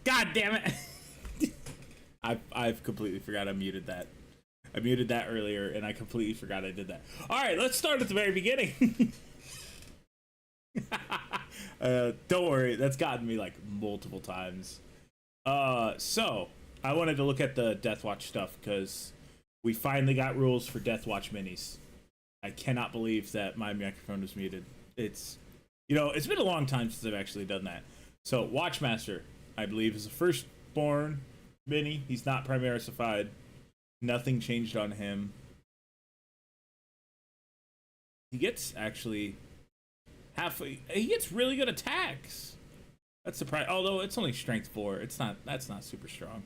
God damn it! I've completely forgot I muted that. I muted that earlier, and I completely forgot I did that. All right, let's start at the very beginning. Don't worry, that's gotten me like multiple times. So I wanted to look at the Deathwatch stuff because we finally got rules for Deathwatch minis. I cannot believe that my microphone was muted. It's, you know, it's been a long time since I've actually done that. So Watchmaster, I believe, is a firstborn mini. He's not primaricified. Nothing changed on him. He gets actually he gets really good attacks. That's surprising. Although it's only strength 4. It's not, that's not super strong.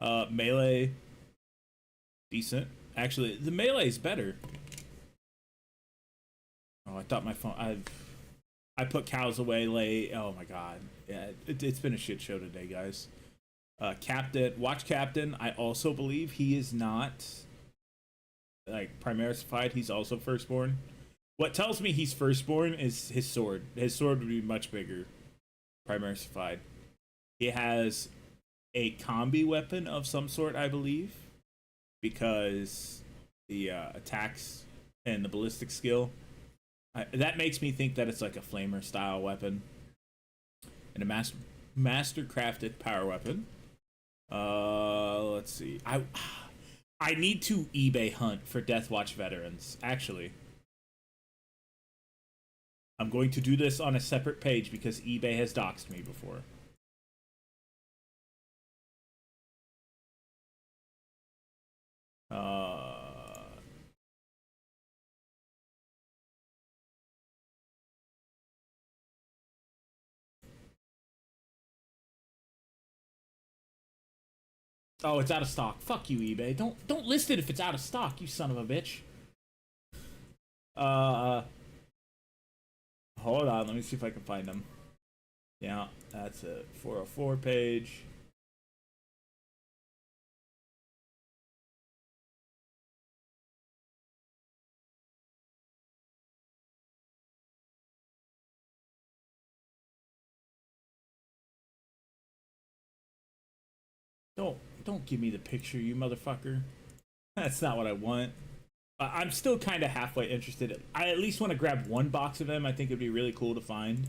Melee, decent. Actually, the melee is better. Oh, I thought my phone. I put cows away late. Oh my god. Yeah, it's been a shit show today, guys. Captain, Watch Captain. I also believe he is not like primaricified. He's also firstborn. What tells me he's firstborn is his sword. His sword would be much bigger, primaricified. He has a combi weapon of some sort, I believe, because the attacks and the ballistic skill. That makes me think that it's like a flamer style weapon. And a master crafted power weapon. Let's see. I need to eBay hunt for Deathwatch veterans, actually. I'm going to do this on a separate page because eBay has doxed me before. Oh, it's out of stock. Fuck you, eBay. Don't list it if it's out of stock, you son of a bitch. Hold on, let me see if I can find them. Yeah, that's a 404 page. Don't give me the picture, you motherfucker. That's not what I want. I'm still kind of halfway interested. I at least want to grab one box of them. I think it'd be really cool to find.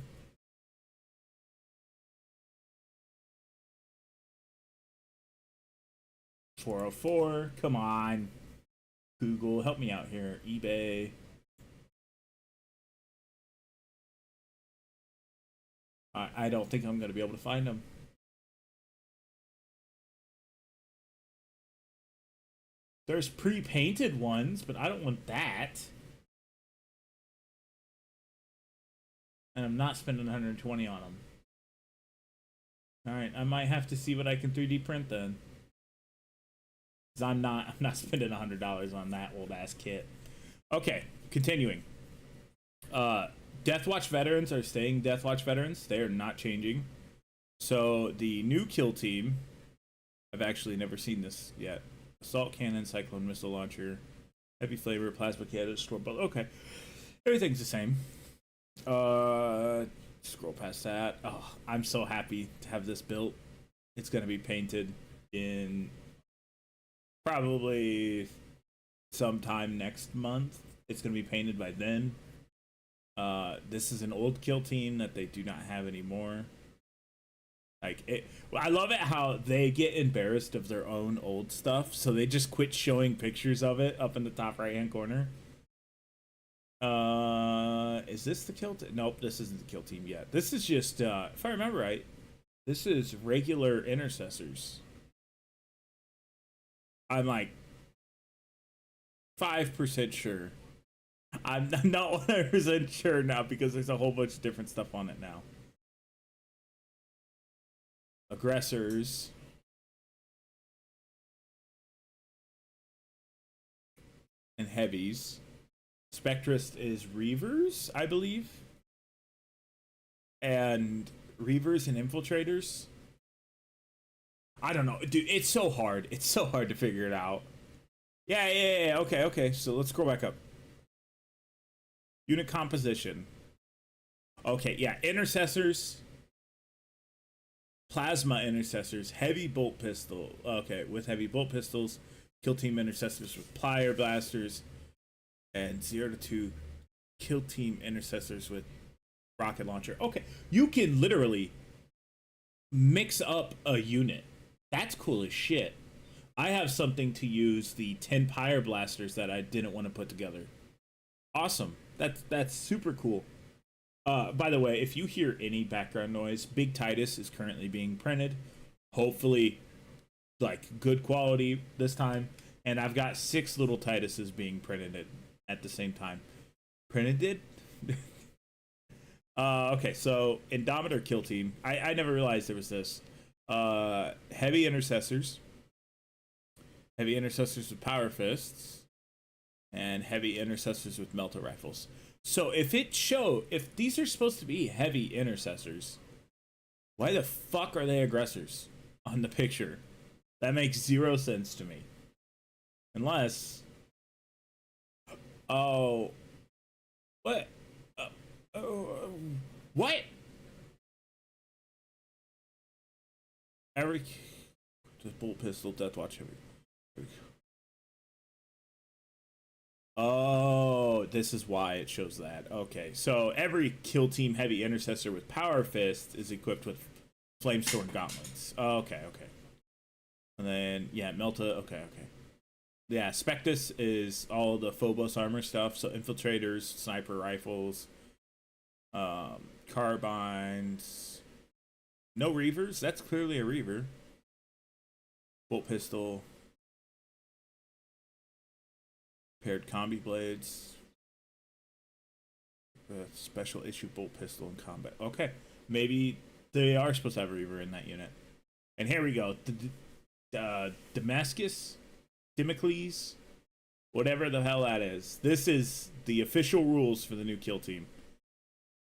$404. Come on. Google, help me out here. eBay. I don't think I'm going to be able to find them. There's pre-painted ones, but I don't want that. And I'm not spending 120 on them. Alright, I might have to see what I can 3D print then. Because I'm not spending $100 on that old ass kit. Okay, continuing. Deathwatch veterans are staying Deathwatch veterans. They are not changing. So the new kill team, I've actually never seen this yet. Assault cannon, cyclone missile launcher, heavy flavor, plasma cannon, storm bullet. Okay, everything's the same. Scroll past that. Oh, I'm so happy to have this built. It's gonna be painted in probably sometime next month. It's gonna be painted by then. This is an old kill team that they do not have anymore. Like it, I love it how they get embarrassed of their own old stuff, so they just quit showing pictures of it up in the top right hand corner. Is this the kill team? Nope, this isn't the kill team yet. This is just, if I remember right, this is regular intercessors. I'm like 5% sure. I'm not 100% sure now because there's a whole bunch of different stuff on it now. Aggressors. And heavies. Spectrist is Reavers, I believe. And Reavers and Infiltrators. I don't know. Dude, it's so hard. It's so hard to figure it out. Yeah. Okay. So let's scroll back up. Unit composition. Okay, yeah. Intercessors. plasma intercessors, heavy bolt pistol. Okay, with heavy bolt pistols, kill team intercessors with plier blasters, and 0 to 2 kill team intercessors with rocket launcher. Okay, you can literally mix up a unit. That's cool as shit. I have something to use the 10 pyre blasters that I didn't want to put together. Awesome. That's super cool. By the way, if you hear any background noise, Big Titus is currently being printed. Hopefully, like, good quality this time. And I've got 6 little Tituses being printed at the same time. Printed? Okay, so Indomitor kill team. I never realized there was this. Heavy intercessors. Heavy intercessors with power fists. And heavy intercessors with melta rifles. So if these are supposed to be heavy intercessors, why the fuck are they aggressors on the picture? That makes 0 sense to me. Unless, oh, what? What? Eric, just bolt pistol, Deathwatch heavy. Oh, this is why it shows that. Okay, so every kill team heavy intercessor with power fist is equipped with flamestorm gauntlets. Okay. And then, yeah, Melta, okay. Yeah, Spectus is all the Phobos armor stuff, so infiltrators, sniper rifles, carbines. No Reavers? That's clearly a Reaver. Bolt pistol. Paired combi blades. Special issue bolt pistol in combat. Okay, maybe they are supposed to have a Reaver in that unit. And here we go. Damascus? Dimocles? Whatever the hell that is. This is the official rules for the new kill team.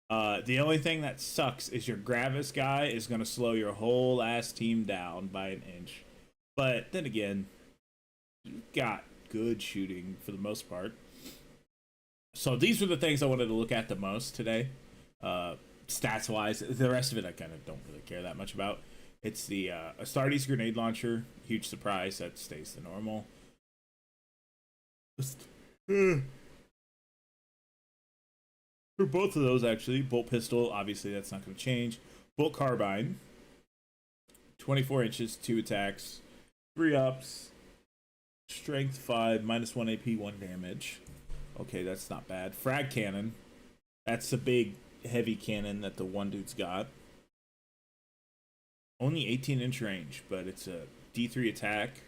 The only thing that sucks is your Gravis guy is going to slow your whole ass team down by an inch. But then again, you got good shooting for the most part. So these were the things I wanted to look at the most today. Stats wise, the rest of it I kind of don't really care that much about. It's the Astartes grenade launcher, huge surprise, that stays the normal. For both of those, actually, bolt pistol, obviously that's not going to change. Bolt carbine, 24 inches, 2 attacks, 3 ups. Strength 5, -1 AP, 1 damage. Okay, that's not bad. Frag cannon. That's the big, heavy cannon that the one dude's got. Only 18-inch range, but it's a D3 attack.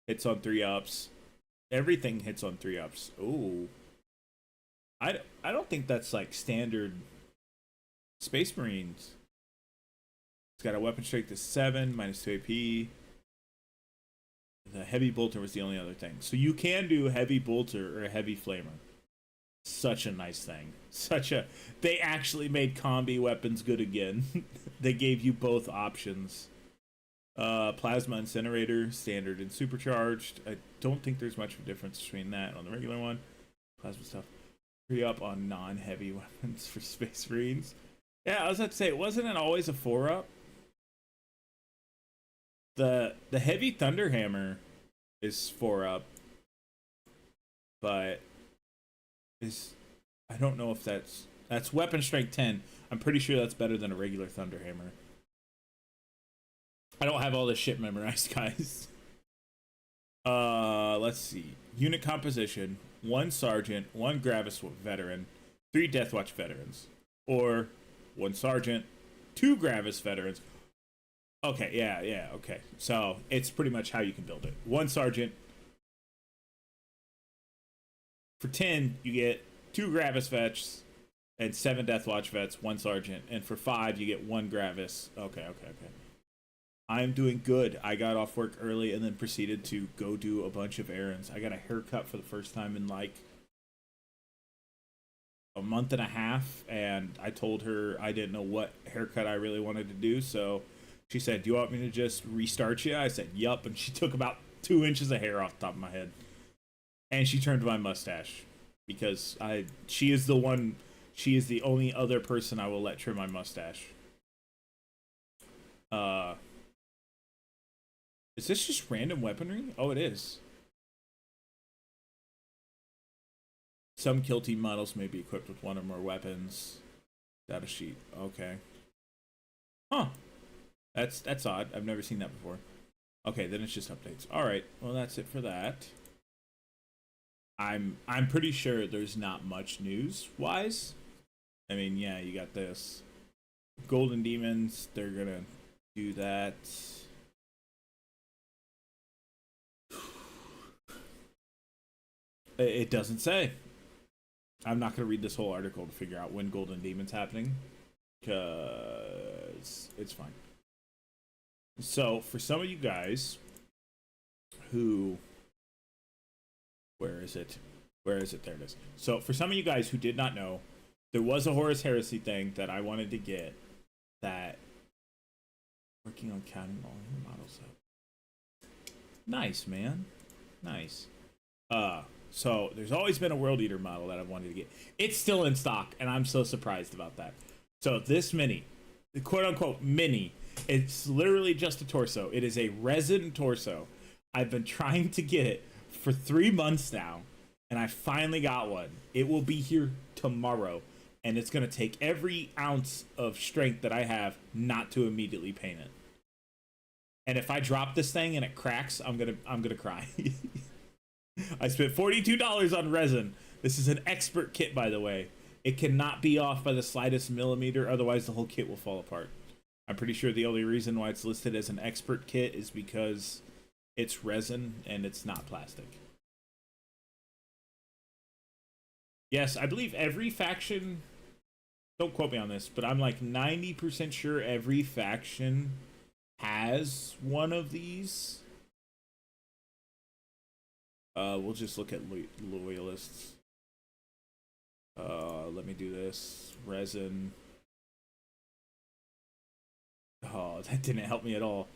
Hits on 3 ups. Everything hits on 3 ups. Ooh. I don't think that's like standard Space Marines. It's got a weapon strength of 7, -2 AP. The heavy bolter was the only other thing. So you can do heavy bolter or a heavy flamer. Such a nice thing. They actually made combi weapons good again. They gave you both options. Plasma incinerator, standard and supercharged. I don't think there's much of a difference between that on the regular one. Plasma stuff. 3 up on non-heavy weapons for Space Marines. Yeah, I was about to say, wasn't it always a 4 up? The heavy Thunderhammer is 4 up, but I don't know if that's weapon strength 10. I'm pretty sure that's better than a regular Thunderhammer. I don't have all this shit memorized, guys. Let's see. Unit composition: 1 sergeant, 1 Gravis veteran, 3 Deathwatch veterans, or 1 sergeant, 2 Gravis veterans. Okay, yeah, okay. So it's pretty much how you can build it. 1 sergeant. For 10, you get 2 Gravis vets and 7 Deathwatch vets, 1 sergeant. And for 5, you get 1 Gravis. Okay. I'm doing good. I got off work early and then proceeded to go do a bunch of errands. I got a haircut for the first time in like a month and a half, and I told her I didn't know what haircut I really wanted to do, so she said, "Do you want me to just restart you?" I said, "Yup," and she took about 2 inches of hair off the top of my head. And she turned my mustache because she is the only other person I will let trim my mustache. Is this just random weaponry? Oh, it is. Some kill team models may be equipped with one or more weapons. Data sheet. Okay. Huh. That's odd. I've never seen that before. Okay, then it's just updates. All right. Well, that's it for that. I'm pretty sure there's not much news wise. I mean, yeah, you got this. Golden Demons, they're gonna do that. It doesn't say. I'm not gonna read this whole article to figure out when Golden Demon's happening, because it's fine. So for some of you guys who, where is it? There it is. So for some of you guys who did not know, there was a Horus Heresy thing that I wanted to get. That working on counting all your models up. Nice, man. Nice. So there's always been a World Eater model that I've wanted to get. It's still in stock, and I'm so surprised about that. So this mini, the quote unquote mini, it's literally just a torso. It is a resin torso. I've been trying to get it for 3 months now, and I finally got one. It will be here tomorrow, and it's gonna take every ounce of strength that I have not to immediately paint it. And if I drop this thing and it cracks, I'm gonna cry. I spent $42 on resin. This is an expert kit, by the way. It cannot be off by the slightest millimeter, otherwise the whole kit will fall apart. I'm pretty sure the only reason why it's listed as an expert kit is because it's resin and it's not plastic. Yes, I believe every faction, don't quote me on this, but I'm like 90% sure every faction has one of these. We'll just look at loyalists. Let me do this. Resin. Oh, that didn't help me at all.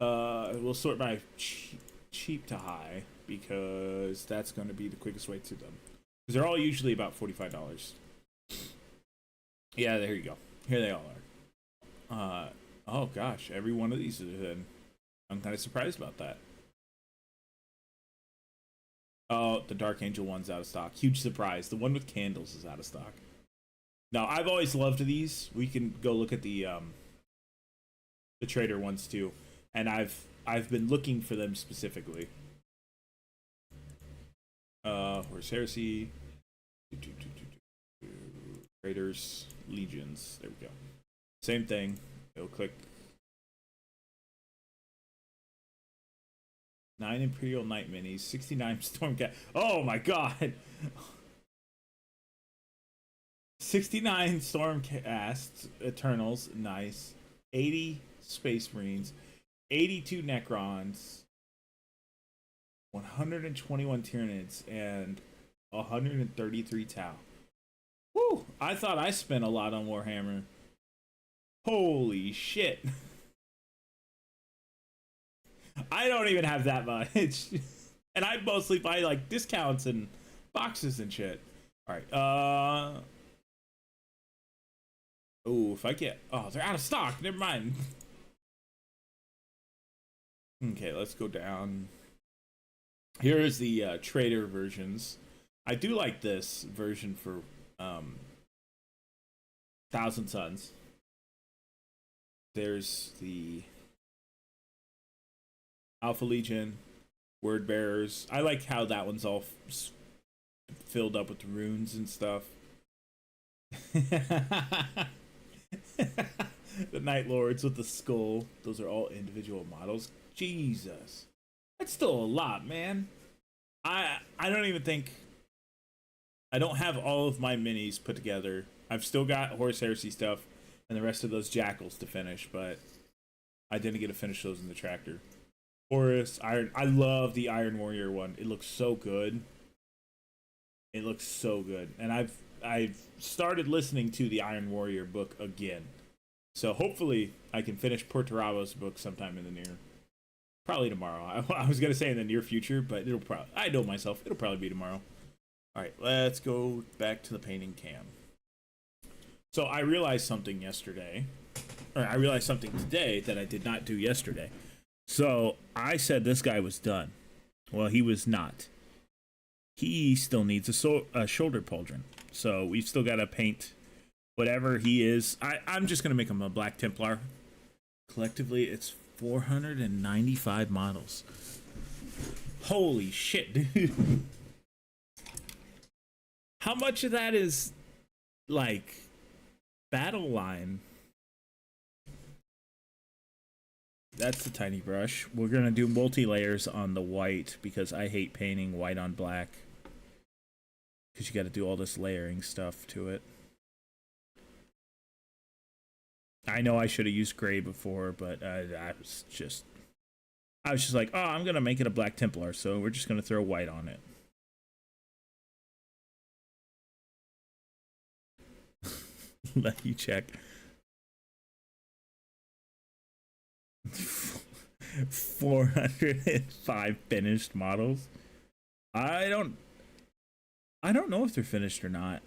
We'll sort by cheap to high, because that's going to be the quickest way to them. Because they're all usually about $45. Yeah, there you go. Here they all are. Oh gosh, every one of these is in. I'm kind of surprised about that. Oh, the Dark Angel one's out of stock. Huge surprise. The one with candles is out of stock. Now, I've always loved these. We can go look at the trader ones too, and I've been looking for them specifically. Horus Heresy, Raiders, Legions. There we go. Same thing. It'll click. 9 Imperial Knight Minis, 69 Stormcat. Oh my god! 69 Stormcast Eternals, nice. 80 Space Marines, 82 Necrons, 121 Tyranids, and 133 Tau. Woo! I thought I spent a lot on Warhammer. Holy shit! I don't even have that much. And I mostly buy like discounts and boxes and shit. Alright, oh, if I get... Oh, they're out of stock. Never mind. Okay, let's go down. Here is the trader versions. I do like this version for Thousand Suns. There's the Alpha Legion, Word Bearers. I like how that one's all filled up with runes and stuff. The Night Lords with the skull. Those are all individual models. Jesus, that's still a lot, man. I don't even think... I don't have all of my minis put together. I've still got Horus Heresy stuff and the rest of those Jackals to finish, but I didn't get to finish those in the tractor. Horus, Iron. I love the Iron Warrior one. It looks so good. It looks so good. And I've started listening to the Iron Warrior book again. So hopefully I can finish Portarabo's book sometime in the near... Probably tomorrow. I was going to say in the near future, but it'll probably... I know myself. It'll probably be tomorrow. Alright, let's go back to the painting cam. So I realized something yesterday. Or I realized something today that I did not do yesterday. So I said this guy was done. Well, he was not. He still needs a shoulder pauldron. So we've still got to paint whatever he is. I'm just going to make him a Black Templar. Collectively, it's 495 models. Holy shit, dude. How much of that is, like, battle line? That's the tiny brush. We're going to do multi-layers on the white because I hate painting white on black. Because you got to do all this layering stuff to it. I know I should have used gray before, but I was just like, oh, I'm going to make it a Black Templar, so we're just going to throw white on it. Let you check. 405 finished models. I don't know if they're finished or not.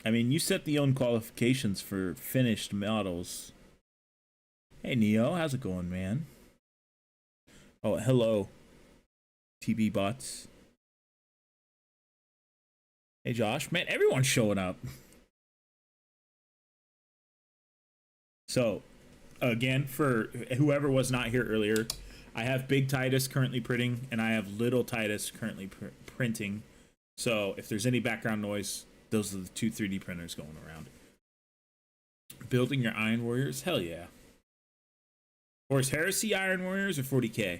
I mean, you set the own qualifications for finished models. Hey, Neo, how's it going, man? Oh, hello, TB bots. Hey, Josh. Man, everyone's showing up. So, again, for whoever was not here earlier, I have Big Titus currently printing, and I have Little Titus currently printing. So, if there's any background noise, those are the two 3D printers going around. Building your Iron Warriors? Hell yeah. Or is Heresy Iron Warriors or 40k?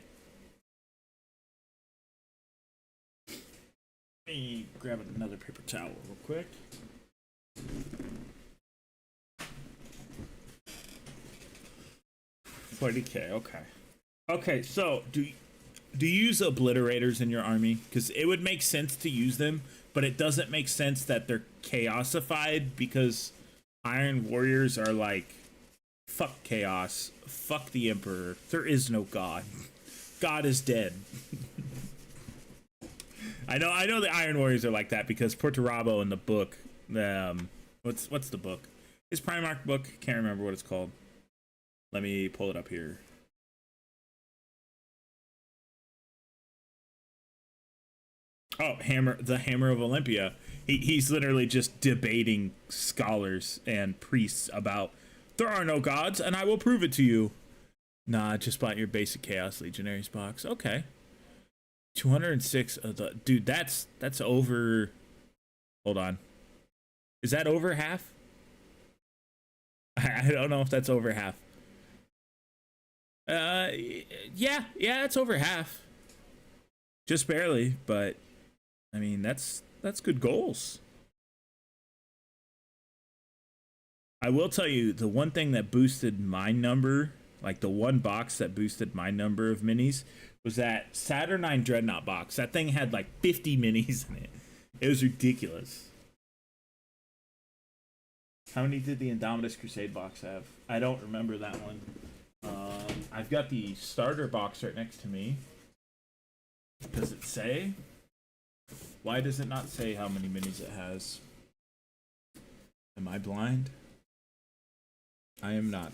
Let me grab another paper towel real quick. $40k, okay. Okay, so do you use obliterators in your army? Because it would make sense to use them, but it doesn't make sense that they're chaosified because Iron Warriors are like, fuck chaos, fuck the Emperor, there is no God. God is dead. I know the Iron Warriors are like that because Portorabo in the book, what's the book? His Primarch book, can't remember what it's called. Let me pull it up here. Oh, the Hammer of Olympia. He's literally just debating scholars and priests about there are no gods, and I will prove it to you. Nah, just bought your basic Chaos Legionaries box. Okay. 206 of the dude. That's over. Hold on. Is that over half? I don't know if that's over half. Yeah, it's over half. Just barely, but I mean, that's good goals. I will tell you, the one thing that boosted my number, like the one box that boosted my number of minis, was that Saturnine Dreadnought box. That thing had like 50 minis in it. It was ridiculous. How many did the Indomitus Crusade box have? I don't remember that one. I've got the starter box right next to me. Does it say? Why does it not say how many minis it has? Am I blind? I am not.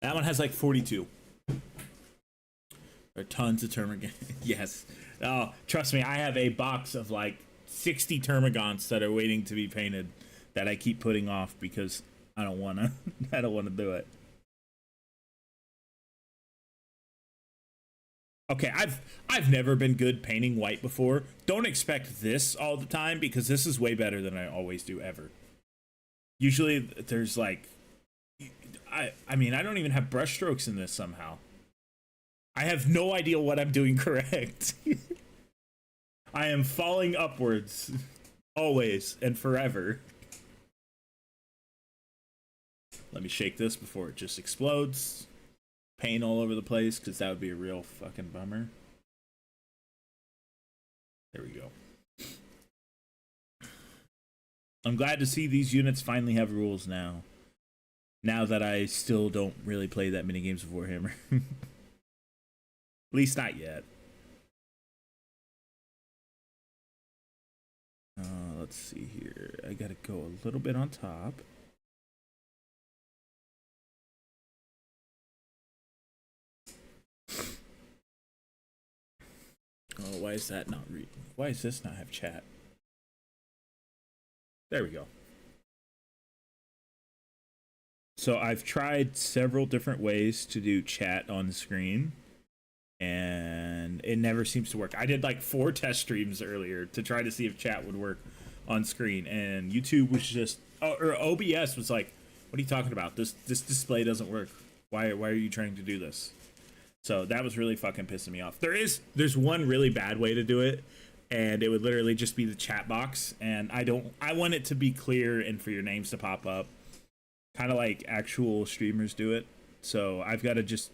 That one has like 42. There are tons of Termagants. Yes. Oh, trust me, I have a box of like 60 Termagants that are waiting to be painted that I keep putting off because I don't wanna do it. Okay, I've never been good painting white before. Don't expect this all the time because this is way better than I always do ever. Usually there's like I mean, I don't even have brush strokes in this somehow. I have no idea what I'm doing correct. I am falling upwards always and forever. Let me shake this before it just explodes. Paint all over the place because that would be a real fucking bummer. There we go. I'm glad to see these units finally have rules now. Now that I still don't really play that many games of Warhammer. At least not yet. Let's see here. I gotta go a little bit on top. Oh, why is that not reading? Why does this not have chat? There we go. So I've tried several different ways to do chat on the screen, and it never seems to work. I did like 4 test streams earlier to try to see if chat would work on screen, and YouTube was just, or OBS was like, what are you talking about? This display doesn't work. Why are you trying to do this? So that was really fucking pissing me off. There's one really bad way to do it, and it would literally just be the chat box, and I want it to be clear and for your names to pop up, kind of like actual streamers do it. So I've got to just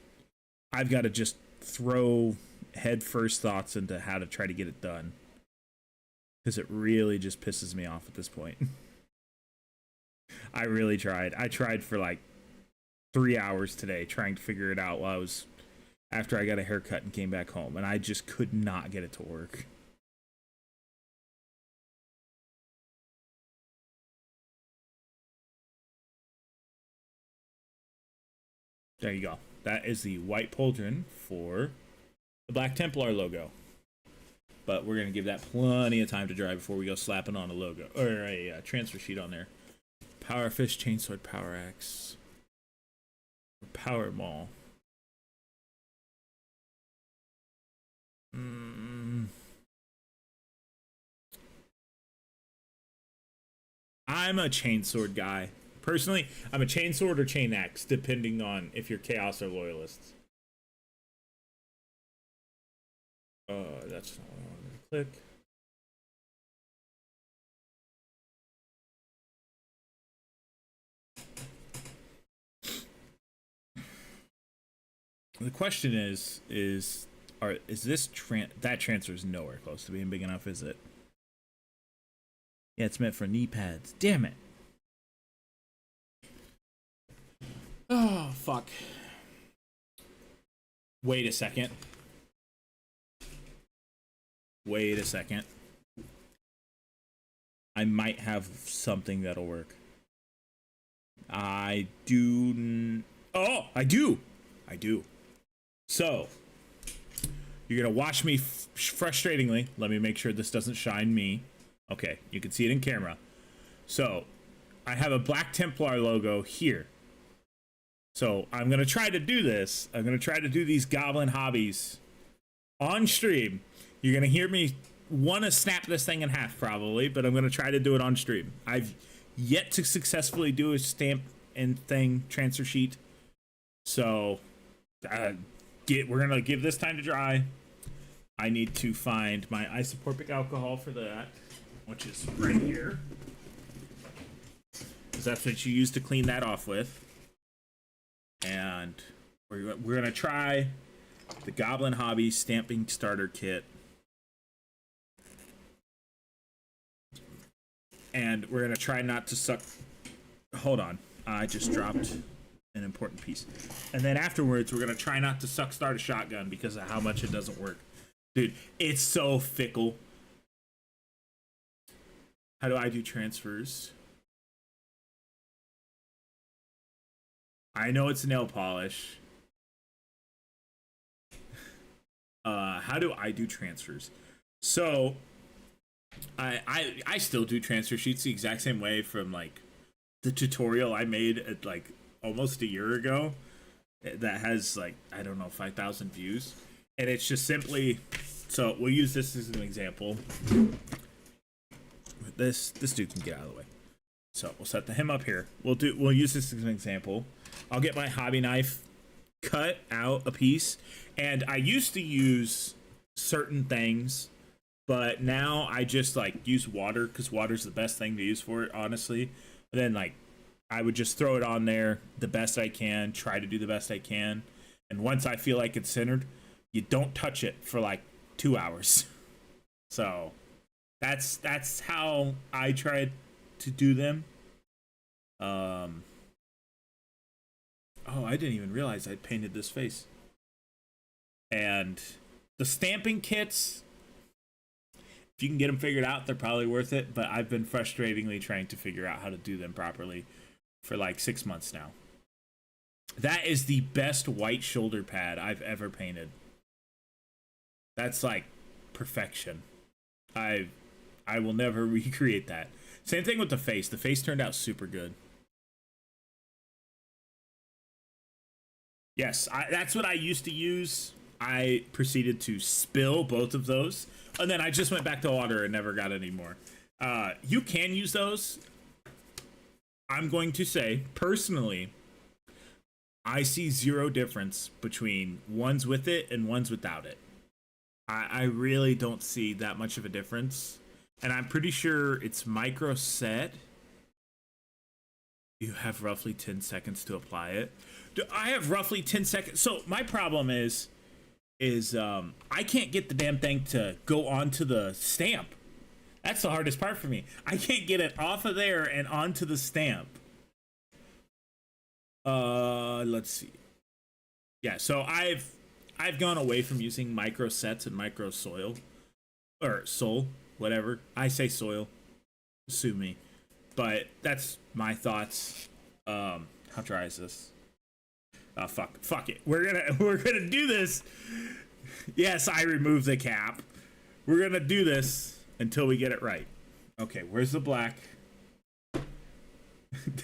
throw head first thoughts into how to try to get it done, because it really just pisses me off at this point. I really tried. I tried for like 3 hours today trying to figure it out while after I got a haircut and came back home, and I just could not get it to work. There you go. That is the white pauldron for the Black Templar logo. But we're going to give that plenty of time to dry before we go slapping on a logo, or a transfer sheet on there. Power Fish, Chainsword, Power Axe, Power Maul. I'm a chainsword guy. Personally, I'm a chainsword or chain axe, depending on if you're chaos or loyalists. That's not what I wanted to click. The question is this that transfer is nowhere close to being big enough, is it? Yeah, it's meant for knee pads. Damn it. Oh, fuck. Wait a second. Wait a second. I might have something that'll work. I do. Oh, I do. I do. So, you're going to watch me frustratingly. Let me make sure this doesn't shine me. Okay, you can see it in camera. So, I have a Black Templar logo here. So, I'm going to try to do this. I'm going to try to do these goblin hobbies on stream. You're going to hear me want to snap this thing in half probably, but I'm going to try to do it on stream. I've yet to successfully do a stamp and thing transfer sheet. So, we're going to give this time to dry. I need to find my isopropyl alcohol for that, which is right here, because that's what you use to clean that off with. And we're going to try the Goblin Hobby Stamping Starter Kit. And we're going to try not to suck... Hold on. I just dropped an important piece. And then afterwards, we're going to try not to suck start a shotgun because of how much it doesn't work. Dude, it's so fickle. How do I do transfers? I know it's nail polish. How do I do transfers? So, I still do transfer sheets the exact same way from like the tutorial I made at like almost a year ago that has like, I don't know, 5,000 views. And it's just simply, so we'll use this as an example. This dude can get out of the way. So we'll set him up here. We'll use this as an example. I'll get my hobby knife, cut out a piece, and I used to use certain things, but now I just like use water because water's the best thing to use for it, honestly. And then like I would just throw it on there the best I can, try to do the best I can, and once I feel like it's centered, you don't touch it for like 2 hours. So that's how I tried to do them. Oh, I didn't even realize I painted this face. And the stamping kits, if you can get them figured out, they're probably worth it. But I've been frustratingly trying to figure out how to do them properly for like 6 months now. That is the best white shoulder pad I've ever painted. That's like perfection. I will never recreate that. Same thing with the face. The face turned out super good. Yes, that's what I used to use. I proceeded to spill both of those, and then I just went back to water and never got any more. You can use those. I'm going to say, personally, I see zero difference between ones with it and ones without it. I really don't see that much of a difference. And I'm pretty sure it's micro set. You have roughly 10 seconds to apply it. I have roughly 10 seconds. So my problem is I can't get the damn thing to go onto the stamp. That's the hardest part for me. I can't get it off of there and onto the stamp. Let's see. Yeah, so I've gone away from using micro sets and micro soil. Or soul, whatever. I say soil. Sue me. But that's my thoughts. How dry is this? Fuck it. We're gonna do this. Yes, I removed the cap. We're gonna do this until we get it right. Okay, where's the black?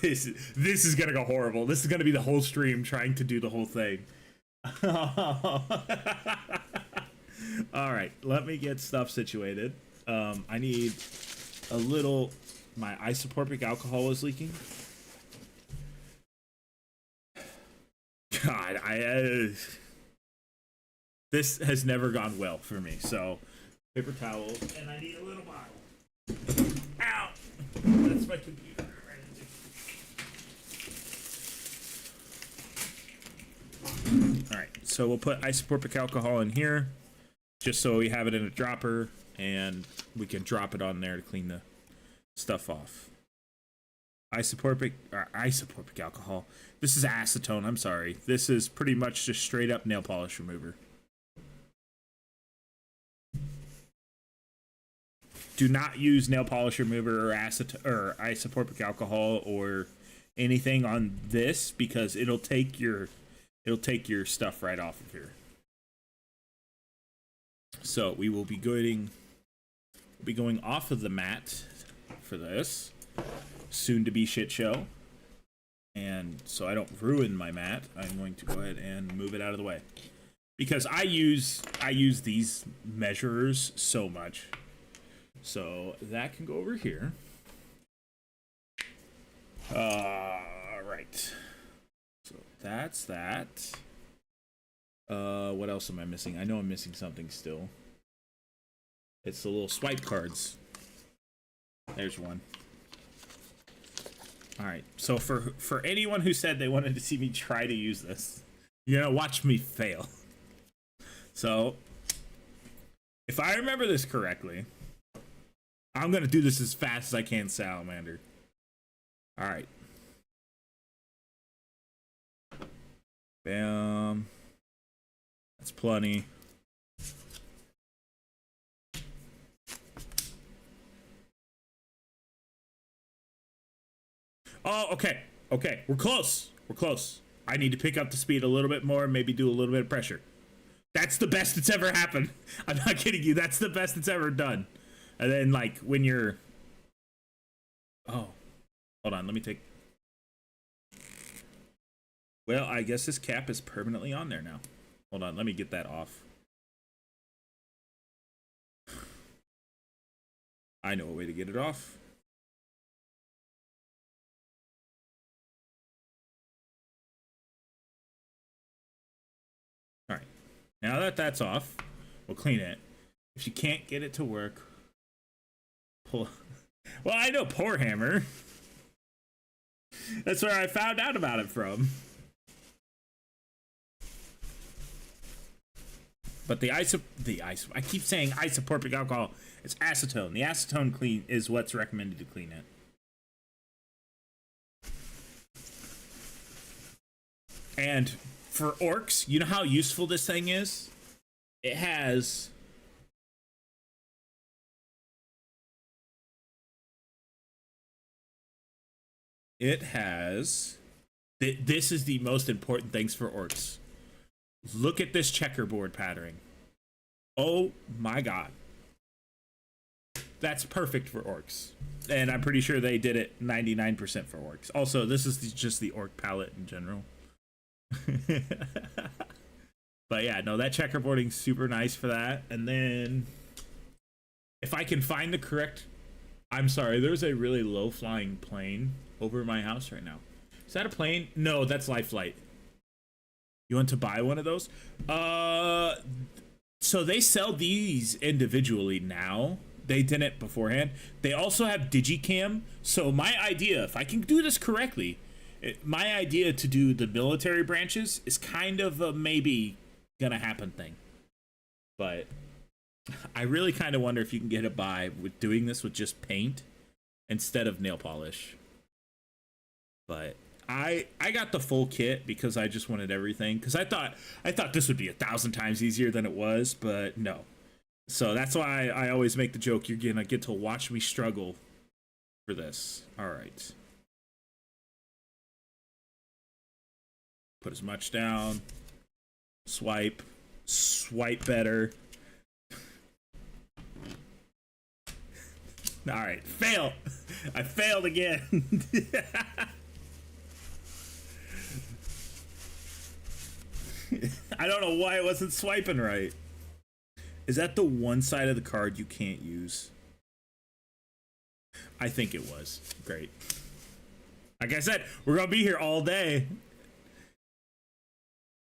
This is gonna go horrible. This is gonna be the whole stream trying to do the whole thing. All right, let me get stuff situated. I need a little. My isopropyl alcohol is leaking. God, this has never gone well for me. So, paper towels, and I need a little bottle. Ow! That's my computer. All right, so we'll put isopropyl alcohol in here, just so we have it in a dropper, and we can drop it on there to clean the stuff off. Isopropyl alcohol. This is acetone. I'm sorry. This is pretty much just straight up nail polish remover. Do not use nail polish remover or isopropyl alcohol or anything on this, because it'll take your stuff right off of here. So we will be going off of the mat for this soon to be shit show, and so I don't ruin my mat, I'm going to go ahead and move it out of the way, because I use these measurers so much. So that can go over here. Right. So that's that. What else am I missing? I know I'm missing something still. It's the little swipe cards. There's one. All right. So for anyone who said they wanted to see me try to use this, you're gonna watch me fail. So if I remember this correctly, I'm gonna do this as fast as I can, Salamander. All right. Bam. That's plenty. Oh, okay. Okay, we're close. We're close. I need to pick up the speed a little bit more, maybe do a little bit of pressure. That's the best that's ever happened. I'm not kidding you. That's the best it's ever done. And then, like, when you're... Oh. Hold on, let me take... Well, I guess this cap is permanently on there now. Hold on, let me get that off. I know a way to get it off. All right, now that that's off, we'll clean it. If you can't get it to work, pull. Well, I know warhammer. That's where I found out about it from. But I keep saying isopropyl alcohol. It's acetone. The acetone clean is what's recommended to clean it. And for orcs, you know how useful this thing is? It has this is the most important things for orcs. Look at this checkerboard patterning. Oh my god. That's perfect for orcs. And I'm pretty sure they did it 99% for orcs. Also, this is just the orc palette in general. But yeah, no, that checkerboarding's super nice for that. And then if I can find the correct... I'm sorry, there's a really low flying plane over my house right now. Is that a plane? No, that's Life Flight. You want to buy one of those? So they sell these individually now. They didn't beforehand. They also have Digicam. So my idea, if I can do this correctly, my idea to do the military branches is kind of a maybe gonna happen thing. But I really kind of wonder if you can get it by with doing this with just paint instead of nail polish. But I got the full kit because I just wanted everything, because I thought this would be 1,000 times easier than it was, but no. So that's why I always make the joke, you're gonna get to watch me struggle for this. All right. Put as much down. Swipe better. All right, fail. I failed again. I don't know why it wasn't swiping right. Is that the one side of the card you can't use? I think it was. Great. Like I said, we're gonna be here all day.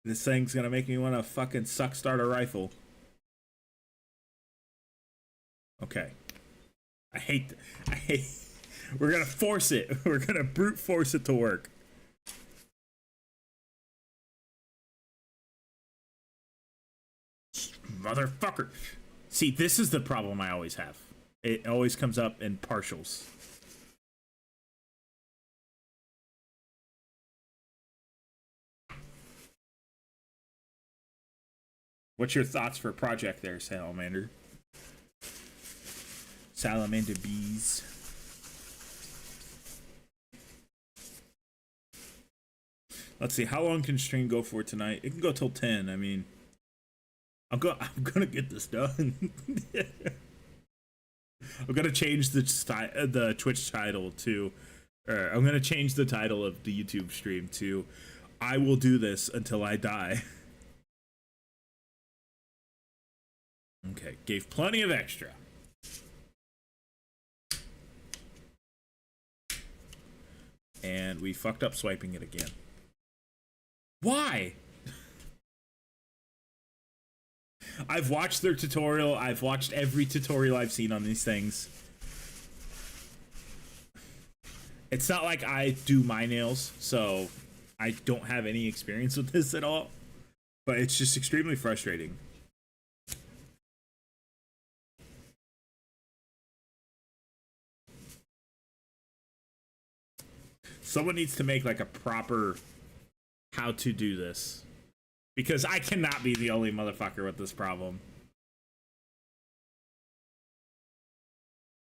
This thing's gonna make me want to fucking start a rifle. Okay. I hate. We're gonna force it. We're gonna brute force it to work. Motherfucker. See, this is the problem I always have. It always comes up in partials. What's your thoughts for a project there, Salamander? Salamander bees. Let's see, how long can stream go for tonight? It can go till 10. I mean, I'm gonna get this done. I'm gonna change the Twitch title to, or I'm gonna change the title of the YouTube stream to, I will do this until I die. Okay, gave plenty of extra. And we fucked up swiping it again. Why? I've watched their tutorial. I've watched every tutorial I've seen on these things. It's not like I do my nails, so I don't have any experience with this at all. But it's just extremely frustrating. Someone needs to make like a proper how to do this, because I cannot be the only motherfucker with this problem.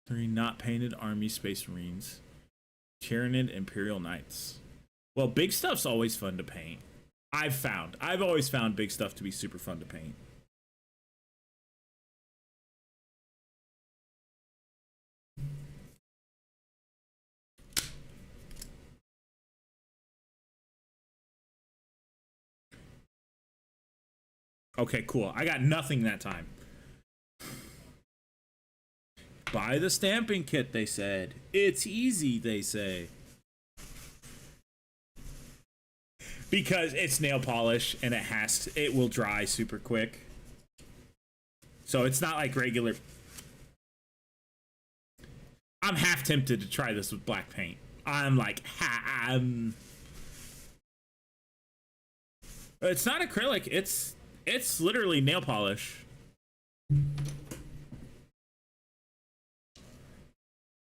3 not painted Army Space Marines. Tyranid Imperial Knights. Well, big stuff's always fun to paint. I've always found big stuff to be super fun to paint. Okay, cool. I got nothing that time. Buy the stamping kit, they said. It's easy, they say. Because it's nail polish and it will dry super quick. So it's not like regular. I'm half tempted to try this with black paint. I'm like, it's not acrylic, it's literally nail polish.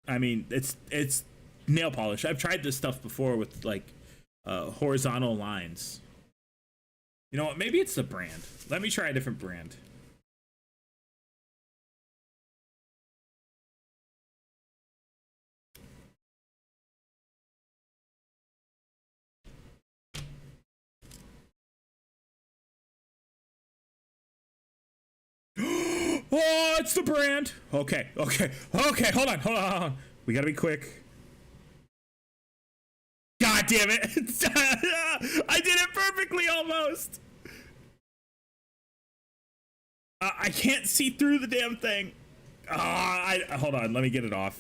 I mean, it's nail polish. I've tried this stuff before with like horizontal lines. You know what? Maybe it's the brand. Let me try a different brand. Oh, it's the brand. Okay. Hold on. We gotta be quick. God damn it. I did it perfectly almost. I can't see through the damn thing. Hold on. Let me get it off.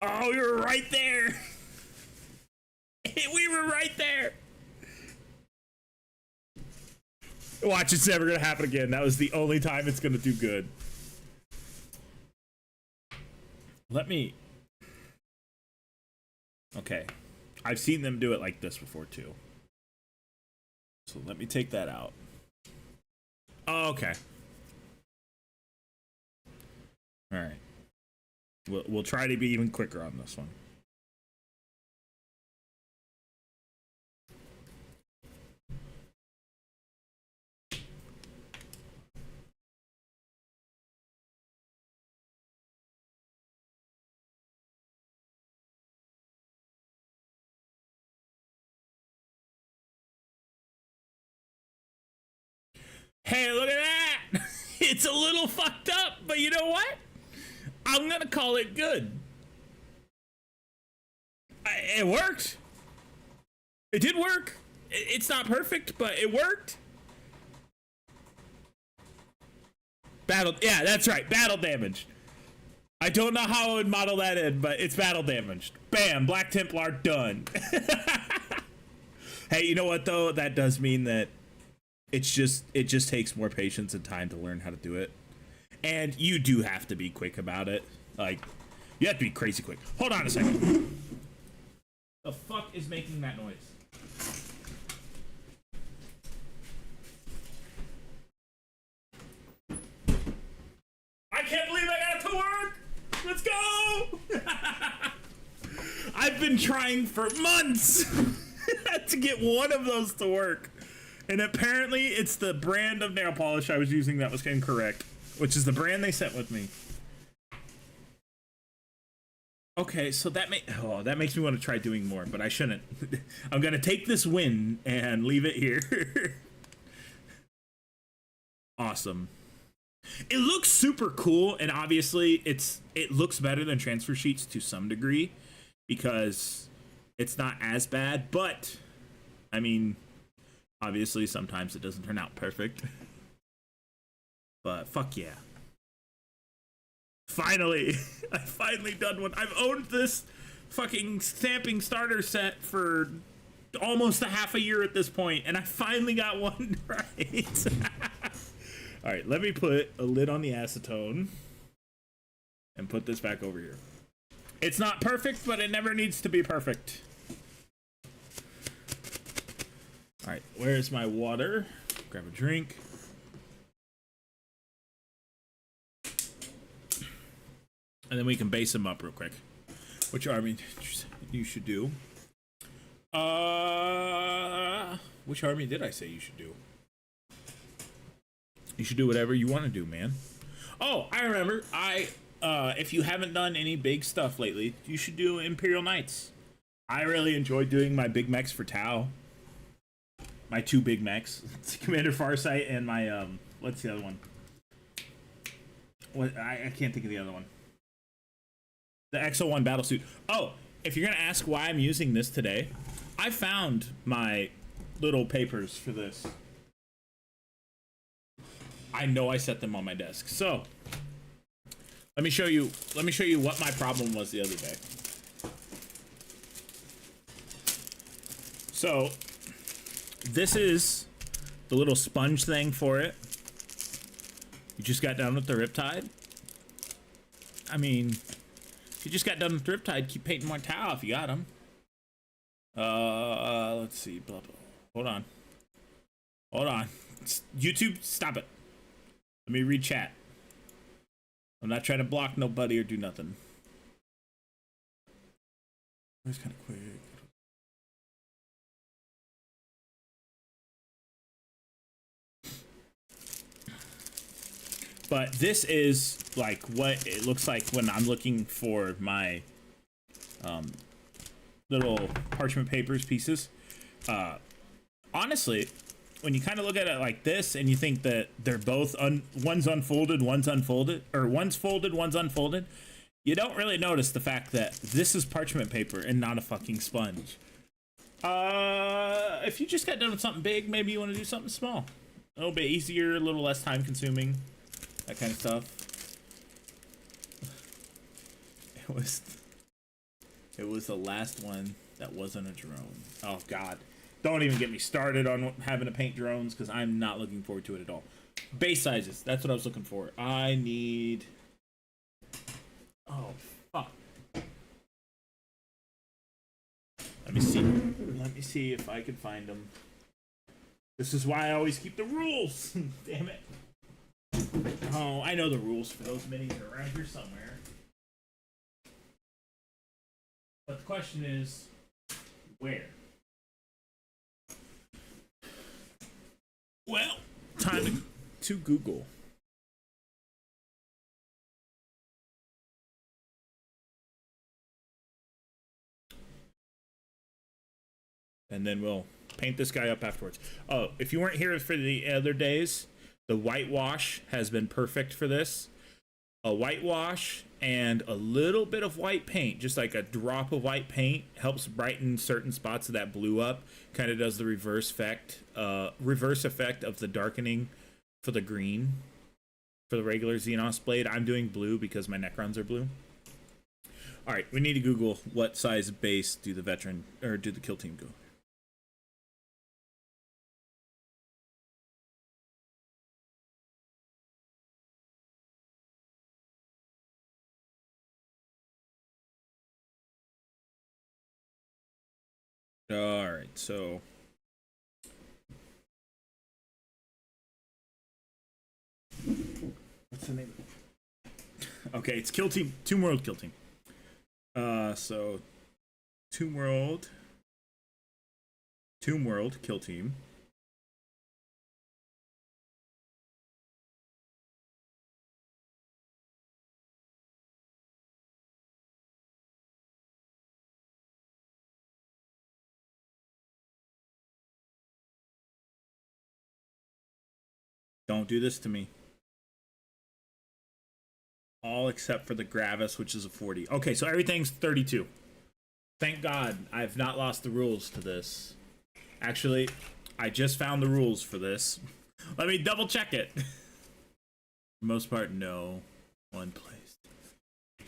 Oh, we were right there. We were right there. Watch, it's never gonna happen again. That was the only time it's gonna do good. Let me... Okay. I've seen them do it like this before, too. So let me take that out. Oh, okay. Alright. We'll try to be even quicker on this one. Hey, look at that! It's a little fucked up, but you know what? I'm gonna call it good. It worked. It did work. It's not perfect, but it worked. Battle, yeah, that's right, battle damaged. I don't know how I would model that in, but it's battle damaged. Bam, Black Templar done. Hey, you know what though? That does mean that it just takes more patience and time to learn how to do it. And you do have to be quick about it. Like, you have to be crazy quick. Hold on a second. The fuck is making that noise? I can't believe I got it to work! Let's go! I've been trying for months to get one of those to work. And apparently it's the brand of nail polish I was using that was incorrect, which is the brand they sent with me. Okay, so that makes me want to try doing more, but I shouldn't. I'm gonna take this win and leave it here. Awesome. It looks super cool, and obviously it looks better than transfer sheets to some degree because it's not as bad, but I mean, obviously sometimes it doesn't turn out perfect. But fuck yeah. Finally, I finally done one. I've owned this fucking stamping starter set for almost a half a year at this point, and I finally got one right. All right, let me put a lid on the acetone and put this back over here. It's not perfect, but it never needs to be perfect. All right, where's my water? Grab a drink. And then we can base them up real quick. Which army you should do? Which army did I say you should do? You should do whatever you want to do, man. Oh, I remember. If you haven't done any big stuff lately, you should do Imperial Knights. I really enjoy doing my big mechs for Tau. My two big mechs. Commander Farsight and my, what's the other one? What I can't think of the other one. The XO1 battlesuit. Oh, if you're gonna ask why I'm using this today, I found my little papers for this. I know I set them on my desk. So let me show you what my problem was the other day. So this is the little sponge thing for it. You just got done with the Riptide. I mean, if you just got done with the Riptide, keep painting more Tau if you got them. Let's see. Blah, blah. Hold on. Hold on. YouTube, stop it. Let me read chat. I'm not trying to block nobody or do nothing. It's kind of quick. But this is like what it looks like when I'm looking for my little parchment papers pieces. Honestly, when you kind of look at it like this and you think that they're both one's unfolded, one's unfolded, or one's folded, one's unfolded, you don't really notice the fact that this is parchment paper and not a fucking sponge. If you just got done with something big, maybe you want to do something small. A little bit easier, a little less time consuming, that kind of stuff. It was the last one that wasn't a drone. Oh God. Don't even get me started on having to paint drones, because I'm not looking forward to it at all. Base sizes. That's what I was looking for. I need... Oh, fuck. Let me see. Let me see if I can find them. This is why I always keep the rules. Damn it. Oh, I know the rules for those minis are around here somewhere. But the question is, where? Well, time to Google. And then we'll paint this guy up afterwards. Oh, if you weren't here for the other days, the whitewash has been perfect for this. A whitewash and a little bit of white paint, just like a drop of white paint, helps brighten certain spots of that blue up. Kind of does the reverse effect of the darkening for the green for the regular Xenos blade. I'm doing blue because my Necrons are blue. All right, we need to Google what size base do the veteran or do the kill team go. All right, so what's the name? Okay, it's Kill Team, Tomb World Kill Team. So Tomb World Kill Team. Don't do this to me. All except for the Gravis, which is a 40. Okay, so everything's 32. Thank God I've not lost the rules to this. Actually, I just found the rules for this. Let me double check it. For the most part, no. One placed.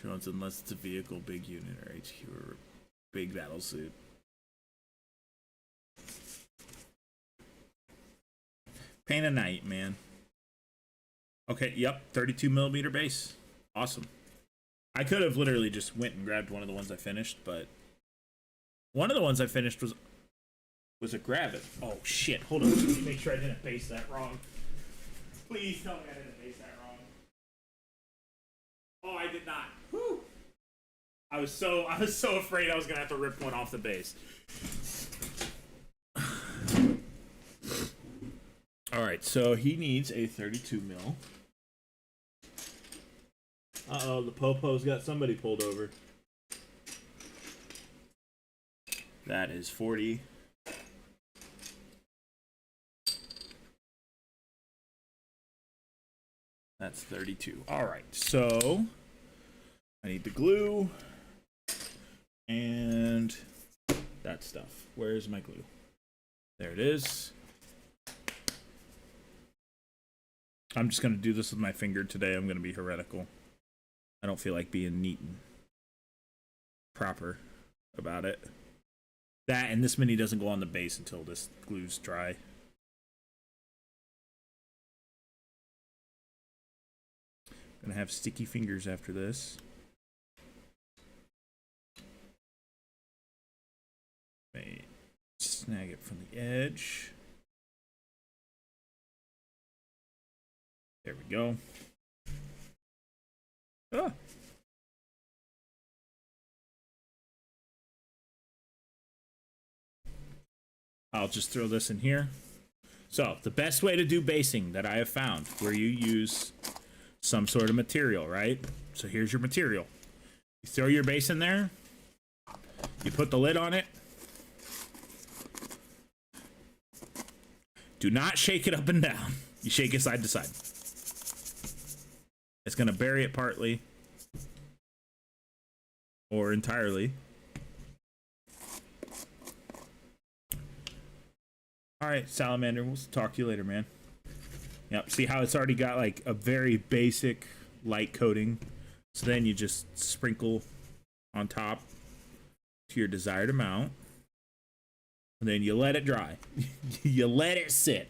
Drones unless it's a vehicle, big unit, or HQ, or big battle suit. Paint a night, man. Okay, yep, 32 millimeter base. Awesome. I could have literally just went and grabbed one of the ones I finished, but one of the ones I finished was a Gravit. Oh shit! Hold on. Let me make sure I didn't base that wrong. Please tell me I didn't base that wrong. Oh, I did not. Whew. I was so afraid I was gonna have to rip one off the base. All right, so he needs a 32 mil. Uh-oh, the Popo's got somebody pulled over. That is 40. That's 32. All right, so I need the glue and that stuff. Where's my glue? There it is. I'm just going to do this with my finger today. I'm going to be heretical. I don't feel like being neat and proper about it. That and this mini doesn't go on the base until this glue's dry. Gonna have sticky fingers after this. Wait, snag it from the edge. There we go. Oh. I'll just throw this in here. So the best way to do basing that I have found, where you use some sort of material, right? So here's your material. You throw your base in there. You put the lid on it. Do not shake it up and down. You shake it side to side. It's going to bury it partly or entirely. All right, Salamander, we'll talk to you later, man. Yep, see how it's already got like a very basic light coating. So then you just sprinkle on top to your desired amount. And then you let it dry. You let it sit.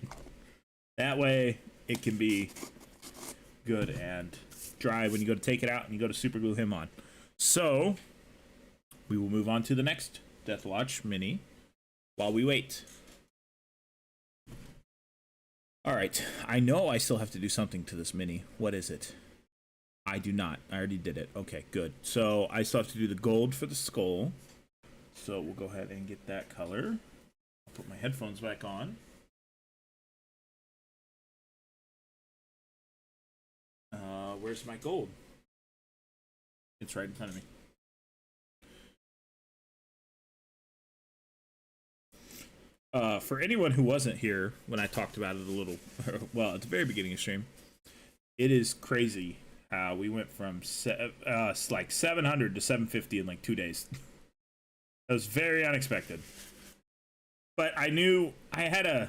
That way it can be good and dry when you go to take it out and you go to super glue him on. So we will move on to the next Deathwatch mini while we wait. All right, I know I still have to do something to this mini. What is it? I do not. I already did it. Okay, good. So I still have to do the gold for the skull. So we'll go ahead and get that color. I'll put my headphones back on. Where's my gold? It's right in front of me. For anyone who wasn't here when I talked about it a little, well, at the very beginning of stream, it is crazy how we went from like 700 to 750 in like 2 days. It was very unexpected. But I knew I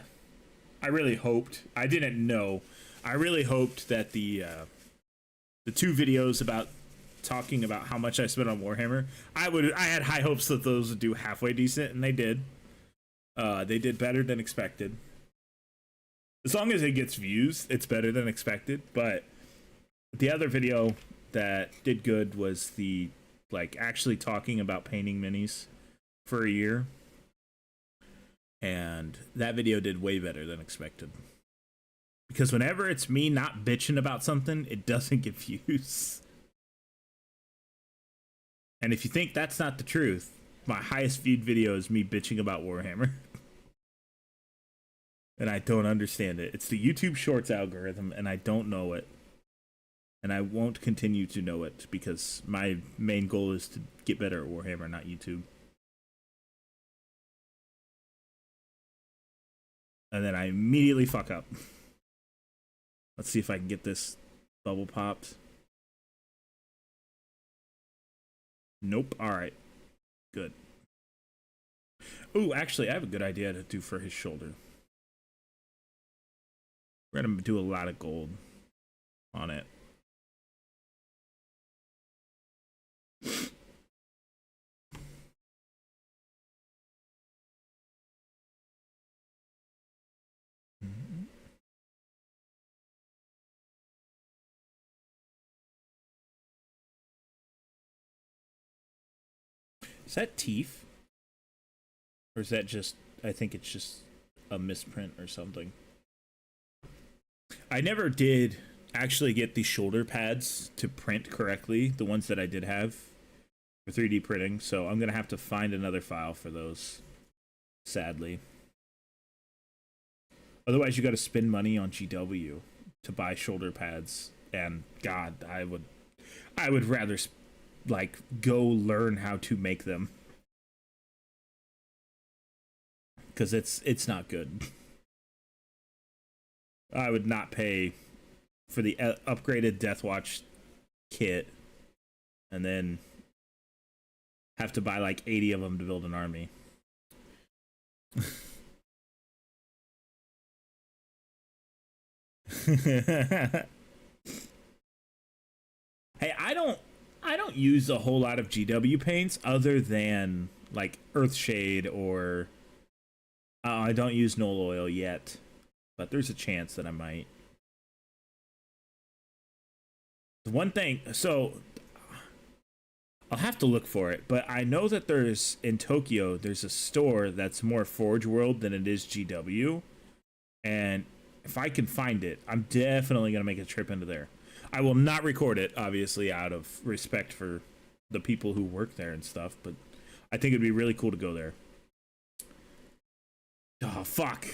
really hoped, I didn't know, I really hoped that the 2 videos about talking about how much I spent on Warhammer, I had high hopes that those would do halfway decent, and they did. They did better than expected. As long as it gets views, it's better than expected. But the other video that did good was the, like, actually talking about painting minis for a year. And that video did way better than expected. Because whenever it's me not bitching about something, it doesn't get views. And if you think that's not the truth, my highest viewed video is me bitching about Warhammer. And I don't understand it. It's the YouTube Shorts algorithm, and I don't know it. And I won't continue to know it, because my main goal is to get better at Warhammer, not YouTube. And then I immediately fuck up. Let's see if I can get this bubble popped. Nope. Alright. Good. Ooh, actually, I have a good idea to do for his shoulder. We're gonna do a lot of gold on it. Is that teeth? Or is that just, I think it's just a misprint or something. I never did actually get the shoulder pads to print correctly, the ones that I did have for 3D printing, so I'm gonna have to find another file for those, sadly. Otherwise you gotta spend money on GW to buy shoulder pads, and God, I would rather like go learn how to make them, because it's not good. I would not pay for the upgraded Deathwatch kit and then have to buy like 80 of them to build an army. Hey, I don't use a whole lot of GW paints other than like Earthshade, or I don't use Null Oil yet, but there's a chance that I might. The one thing, so I'll have to look for it, but I know that there's, in Tokyo, there's a store that's more Forge World than it is GW, and if I can find it, I'm definitely gonna make a trip into there. I will not record it, obviously, out of respect for the people who work there and stuff, but I think it'd be really cool to go there. Oh, fuck.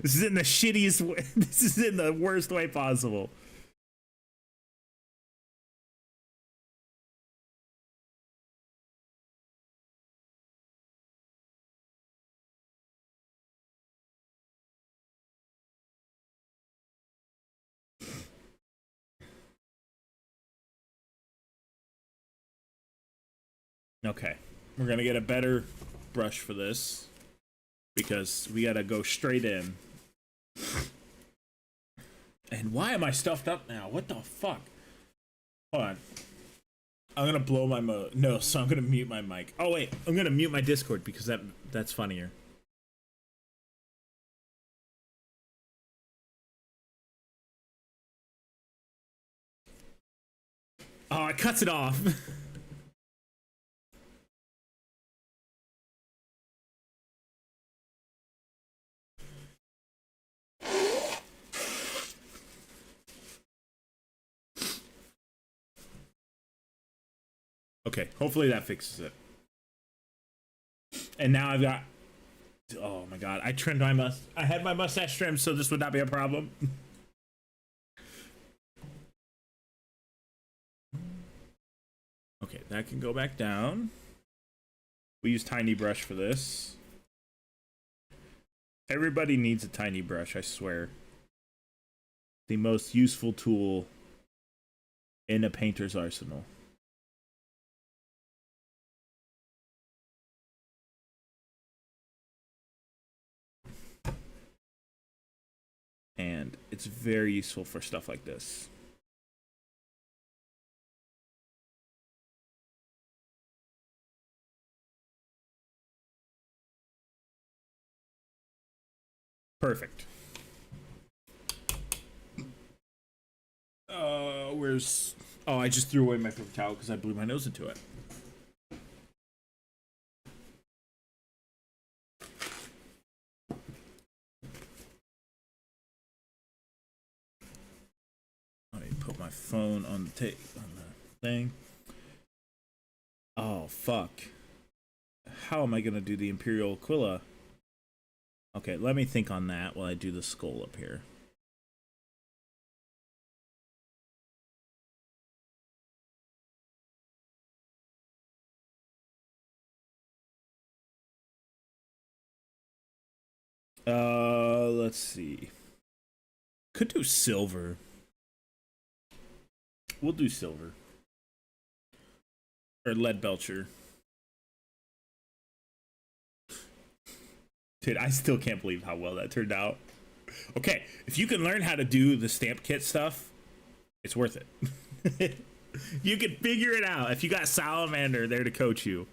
This is in the shittiest way. This is in the worst way possible. Okay. We're gonna get a better brush for this because we gotta go straight in. And why am I stuffed up now? What the fuck? Hold on. I'm gonna blow my no, so I'm gonna mute my mic. Oh wait, I'm gonna mute my Discord because that's funnier. Oh, it cuts it off. Okay, hopefully that fixes it. And now I've got... Oh my god, I trimmed my mustache. I had my mustache trimmed, so this would not be a problem. Okay, that can go back down. We use tiny brush for this. Everybody needs a tiny brush, I swear. The most useful tool in a painter's arsenal. And it's very useful for stuff like this. Perfect. Where's... Oh, I just threw away my paper towel because I blew my nose into it. Let me put my phone on the tape on the thing. Oh fuck! How am I gonna do the Imperial Aquila? Okay, let me think on that while I do the skull up here. Let's see. Could do silver. We'll do silver. Or lead belcher. Dude, I still can't believe how well that turned out. Okay, if you can learn how to do the stamp kit stuff, it's worth it. You can figure it out. If you got Salamander there to coach you,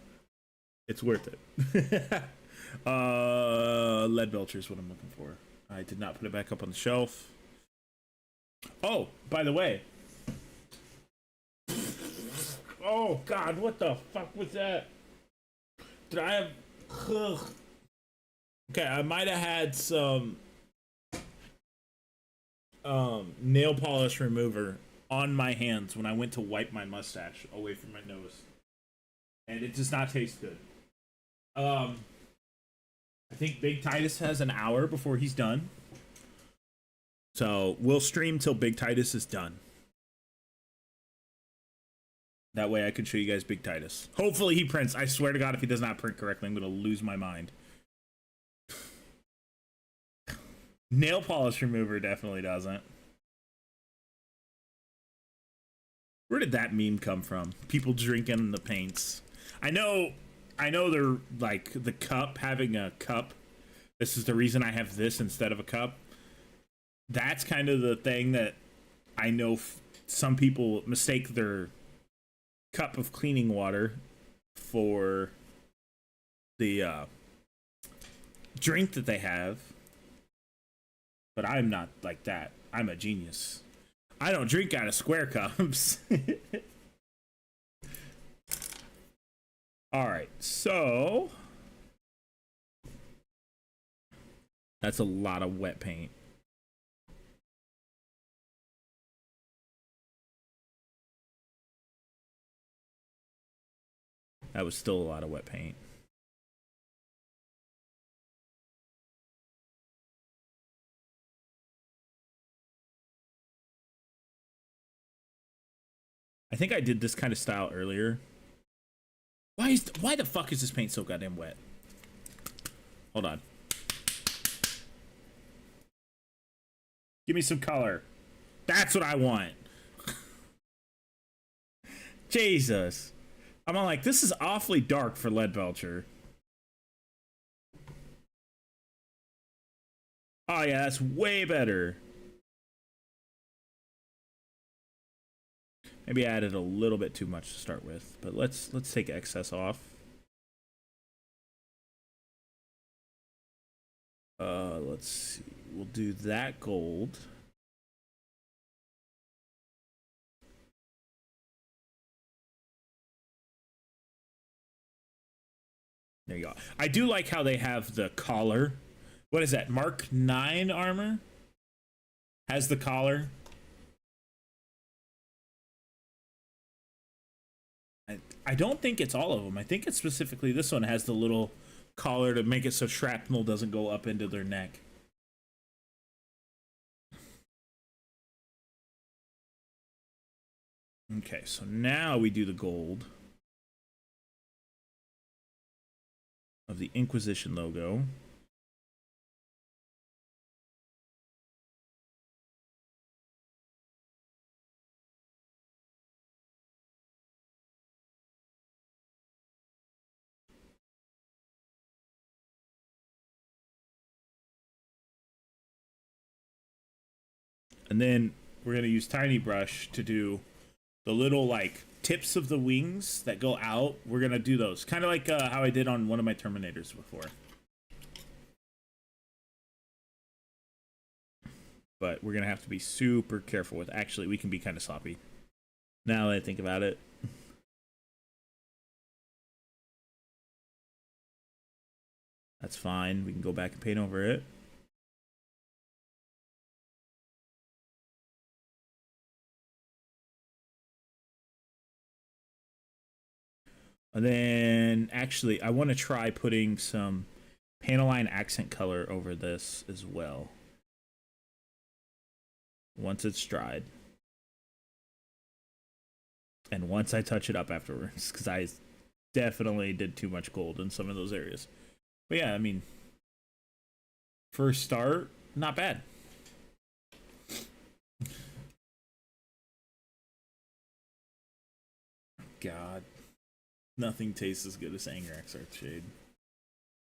it's worth it. Lead belcher is what I'm looking for. I did not put it back up on the shelf. Oh, by the way. Oh god, what the fuck was that? Did I have... Ugh. Okay, I might have had some nail polish remover on my hands when I went to wipe my mustache away from my nose. And it does not taste good. I think Big Titus has an hour before he's done. So we'll stream till Big Titus is done. That way I can show you guys Big Titus. Hopefully he prints. I swear to God, if he does not print correctly, I'm going to lose my mind. Nail polish remover definitely doesn't. Where did that meme come from? People drinking the paints. I know they're like the cup, having a cup. This is the reason I have this instead of a cup. That's kind of the thing that I know some people mistake their cup of cleaning water for the drink that they have. But I'm not like that. I'm a genius. I don't drink out of square cups. Alright, so... That's a lot of wet paint. That was still a lot of wet paint. I think I did this kind of style earlier. Why the fuck is this paint so goddamn wet? Hold on. Give me some color. That's what I want. Jesus. I'm all like, this is awfully dark for Leadbelcher. Oh yeah, that's way better. Maybe I added a little bit too much to start with, but let's take excess off. Let's see. We'll do that gold. There you go. I do like how they have the collar. What is that? Mark 9 armor has the collar. I don't think it's all of them. I think it's specifically this one has the little collar to make it so shrapnel doesn't go up into their neck. Okay, so now we do the gold of the Inquisition logo. And then we're going to use Tiny Brush to do the little, like, tips of the wings that go out. We're going to do those. Kind of like how I did on one of my Terminators before. But we're going to have to be super careful with. Actually, we can be kind of sloppy. Now that I think about it. That's fine. We can go back and paint over it. And then, actually, I want to try putting some Paneline accent color over this as well. Once it's dried. And once I touch it up afterwards, because I definitely did too much gold in some of those areas. But yeah, I mean, for a start, not bad. God. Nothing tastes as good as Angrex Earthshade.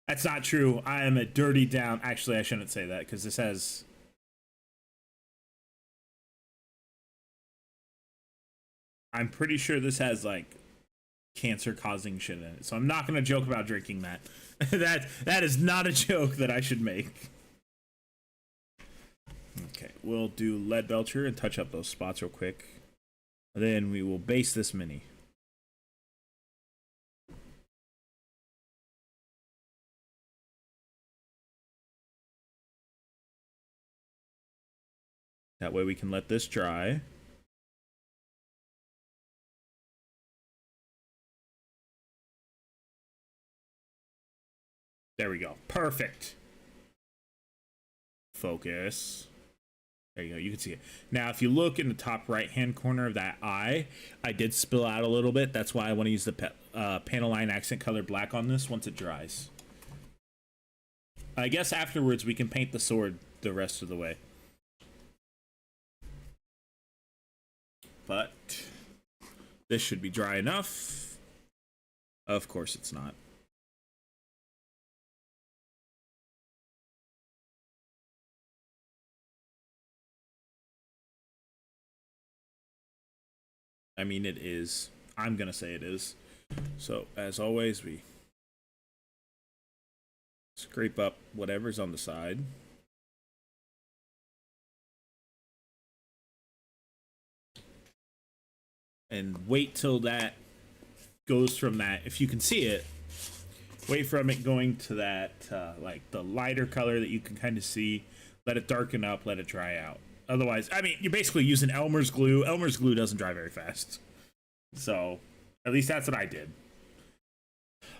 That's not true. I am a dirty down. Actually, I shouldn't say that because this has. I'm pretty sure this has like cancer-causing shit in it. So I'm not gonna joke about drinking that. that is not a joke that I should make. Okay, we'll do Leadbelcher and touch up those spots real quick. And then we will base this mini. That way we can let this dry. There we go. Perfect. Focus. There you go. You can see it. Now, if you look in the top right-hand corner of that eye, I did spill out a little bit. That's why I want to use the Paneline accent color black on this once it dries. I guess afterwards we can paint the sword the rest of the way. But this should be dry enough. Of course it's not. I mean, it is. I'm gonna say it is. So, as always, we scrape up whatever's on the side. And wait till that goes from that, if you can see it, wait from it going to that, like the lighter color that you can kind of see. Let it darken up, let it dry out. Otherwise, I mean, you're basically using Elmer's glue. Elmer's glue doesn't dry very fast. So, at least that's what I did.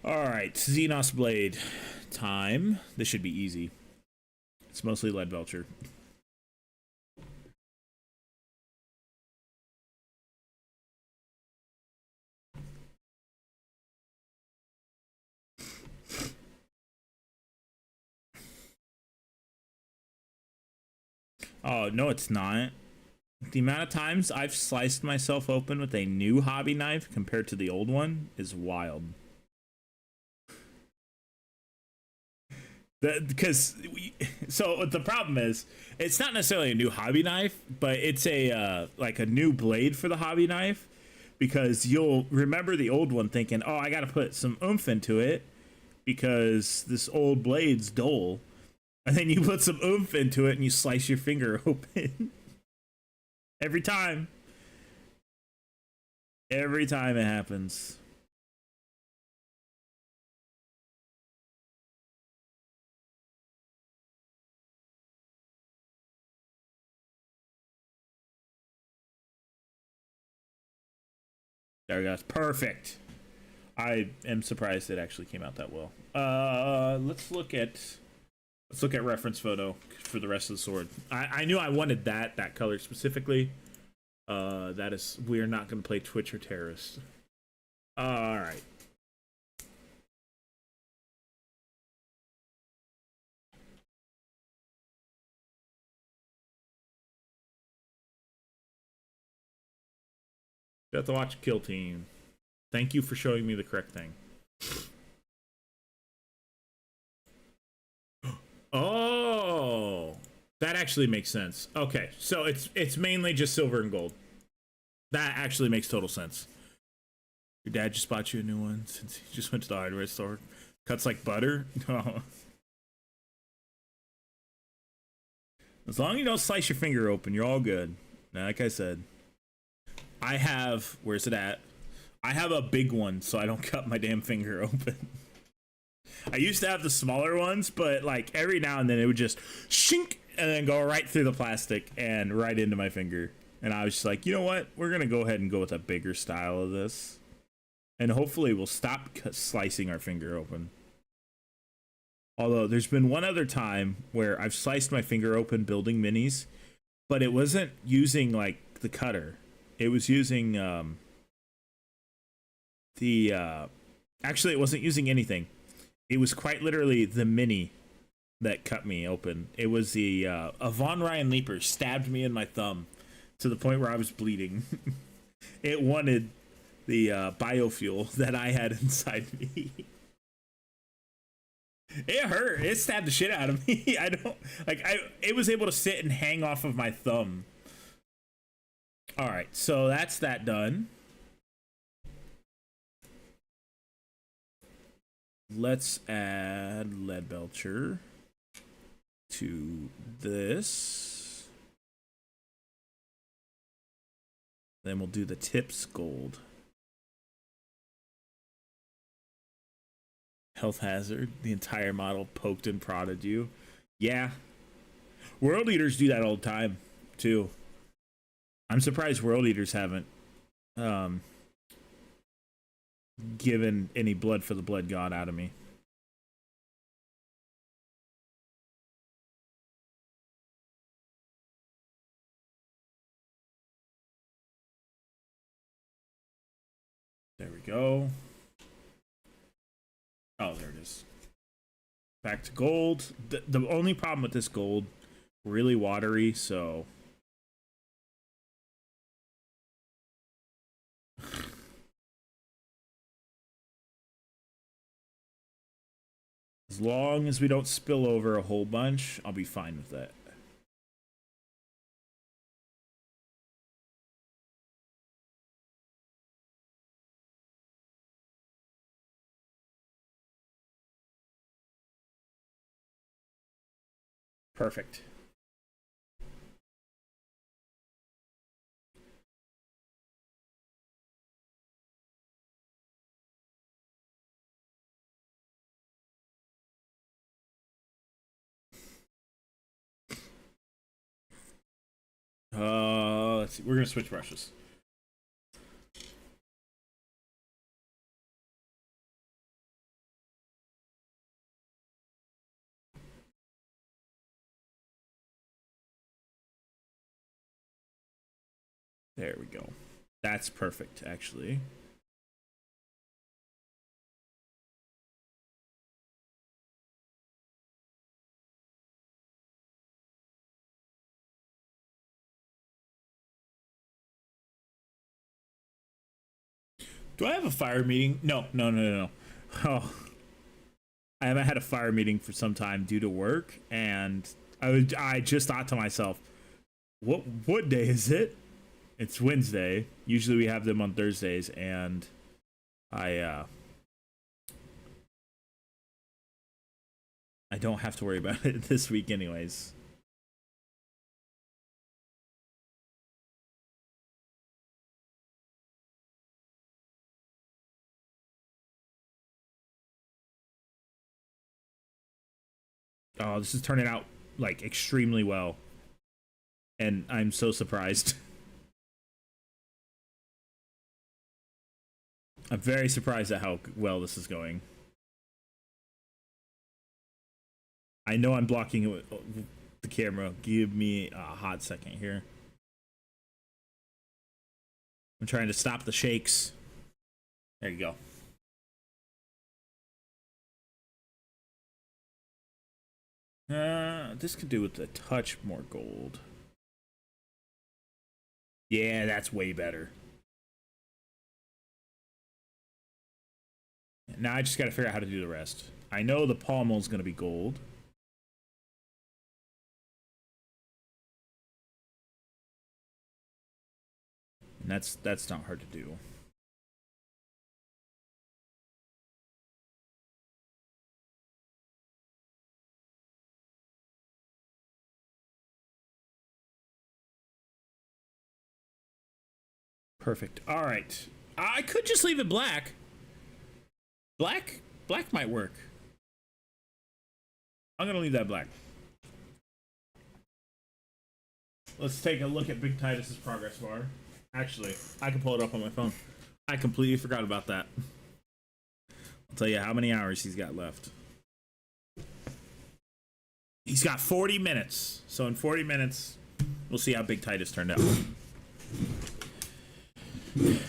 All right, Xenos Blade time. This should be easy. It's mostly lead belcher. Oh, no, it's not. The amount of times I've sliced myself open with a new hobby knife compared to the old one is wild. Because so the problem is it's not necessarily a new hobby knife, but it's a like a new blade for the hobby knife, because you'll remember the old one thinking, oh, I got to put some oomph into it because this old blade's dull, and then you put some oomph into it and you slice your finger open. Every time it happens. There we go. Perfect. I am surprised it actually came out that well. Let's look at reference photo for the rest of the sword. I knew I wanted that color specifically. That is, we're not going to play Twitch or Terrorist. All right. Deathwatch Kill team. Thank you for showing me the correct thing. Oh, that actually makes sense. Okay, so it's mainly just silver and gold. That actually makes total sense. Your dad just bought you a new one since he just went to the hardware store. Cuts like butter. No. As long as you don't slice your finger open, you're all good. Now, like I said, I have, where's it at? I have a big one, so I don't cut my damn finger open. I used to have the smaller ones, but like every now and then it would just shink and then go right through the plastic and right into my finger. And I was just like, you know what? We're going to go ahead and go with a bigger style of this. And hopefully we'll stop slicing our finger open. Although there's been one other time where I've sliced my finger open building minis, but it wasn't using like the cutter. It was using actually it wasn't using anything. It was quite literally the mini that cut me open. It was the a Von Ryan Leaper stabbed me in my thumb to the point where I was bleeding. It wanted the biofuel that I had inside me. It hurt. It stabbed the shit out of me. I don't like. It was able to sit and hang off of my thumb. All right, so that's that done. Let's add lead belcher to this. Then we'll do the tips gold. Health hazard. The entire model poked and prodded you. Yeah. World Eaters do that all the time, too. I'm surprised World Eaters haven't given any blood for the blood god out of me. There we go. Oh, there it is. Back to gold. The only problem with this gold, really watery, so as long as we don't spill over a whole bunch, I'll be fine with that. Perfect. Let's see. We're gonna switch brushes. There we go. That's perfect, actually. Do I have a fire meeting? No. Oh, I haven't had a fire meeting for some time due to work, and I just thought to myself, what day is it? It's Wednesday. Usually we have them on Thursdays, and I don't have to worry about it this week anyways. Oh, this is turning out like extremely well. And I'm so surprised. I'm very surprised at how well this is going. I know I'm blocking the camera. Give me a hot second here. I'm trying to stop the shakes. There you go. This could do with a touch more gold. Yeah, that's way better. Now I just gotta figure out how to do the rest. I know the pommel is gonna be gold. And that's not hard to do. Perfect. All right. I could just leave it black. Black might work. I'm gonna leave that black. Let's take a look at Big Titus's progress bar. Actually, I can pull it up on my phone. I completely forgot about that. I'll tell you how many hours he's got left. He's got 40 minutes. So in 40 minutes, we'll see how Big Titus turned out.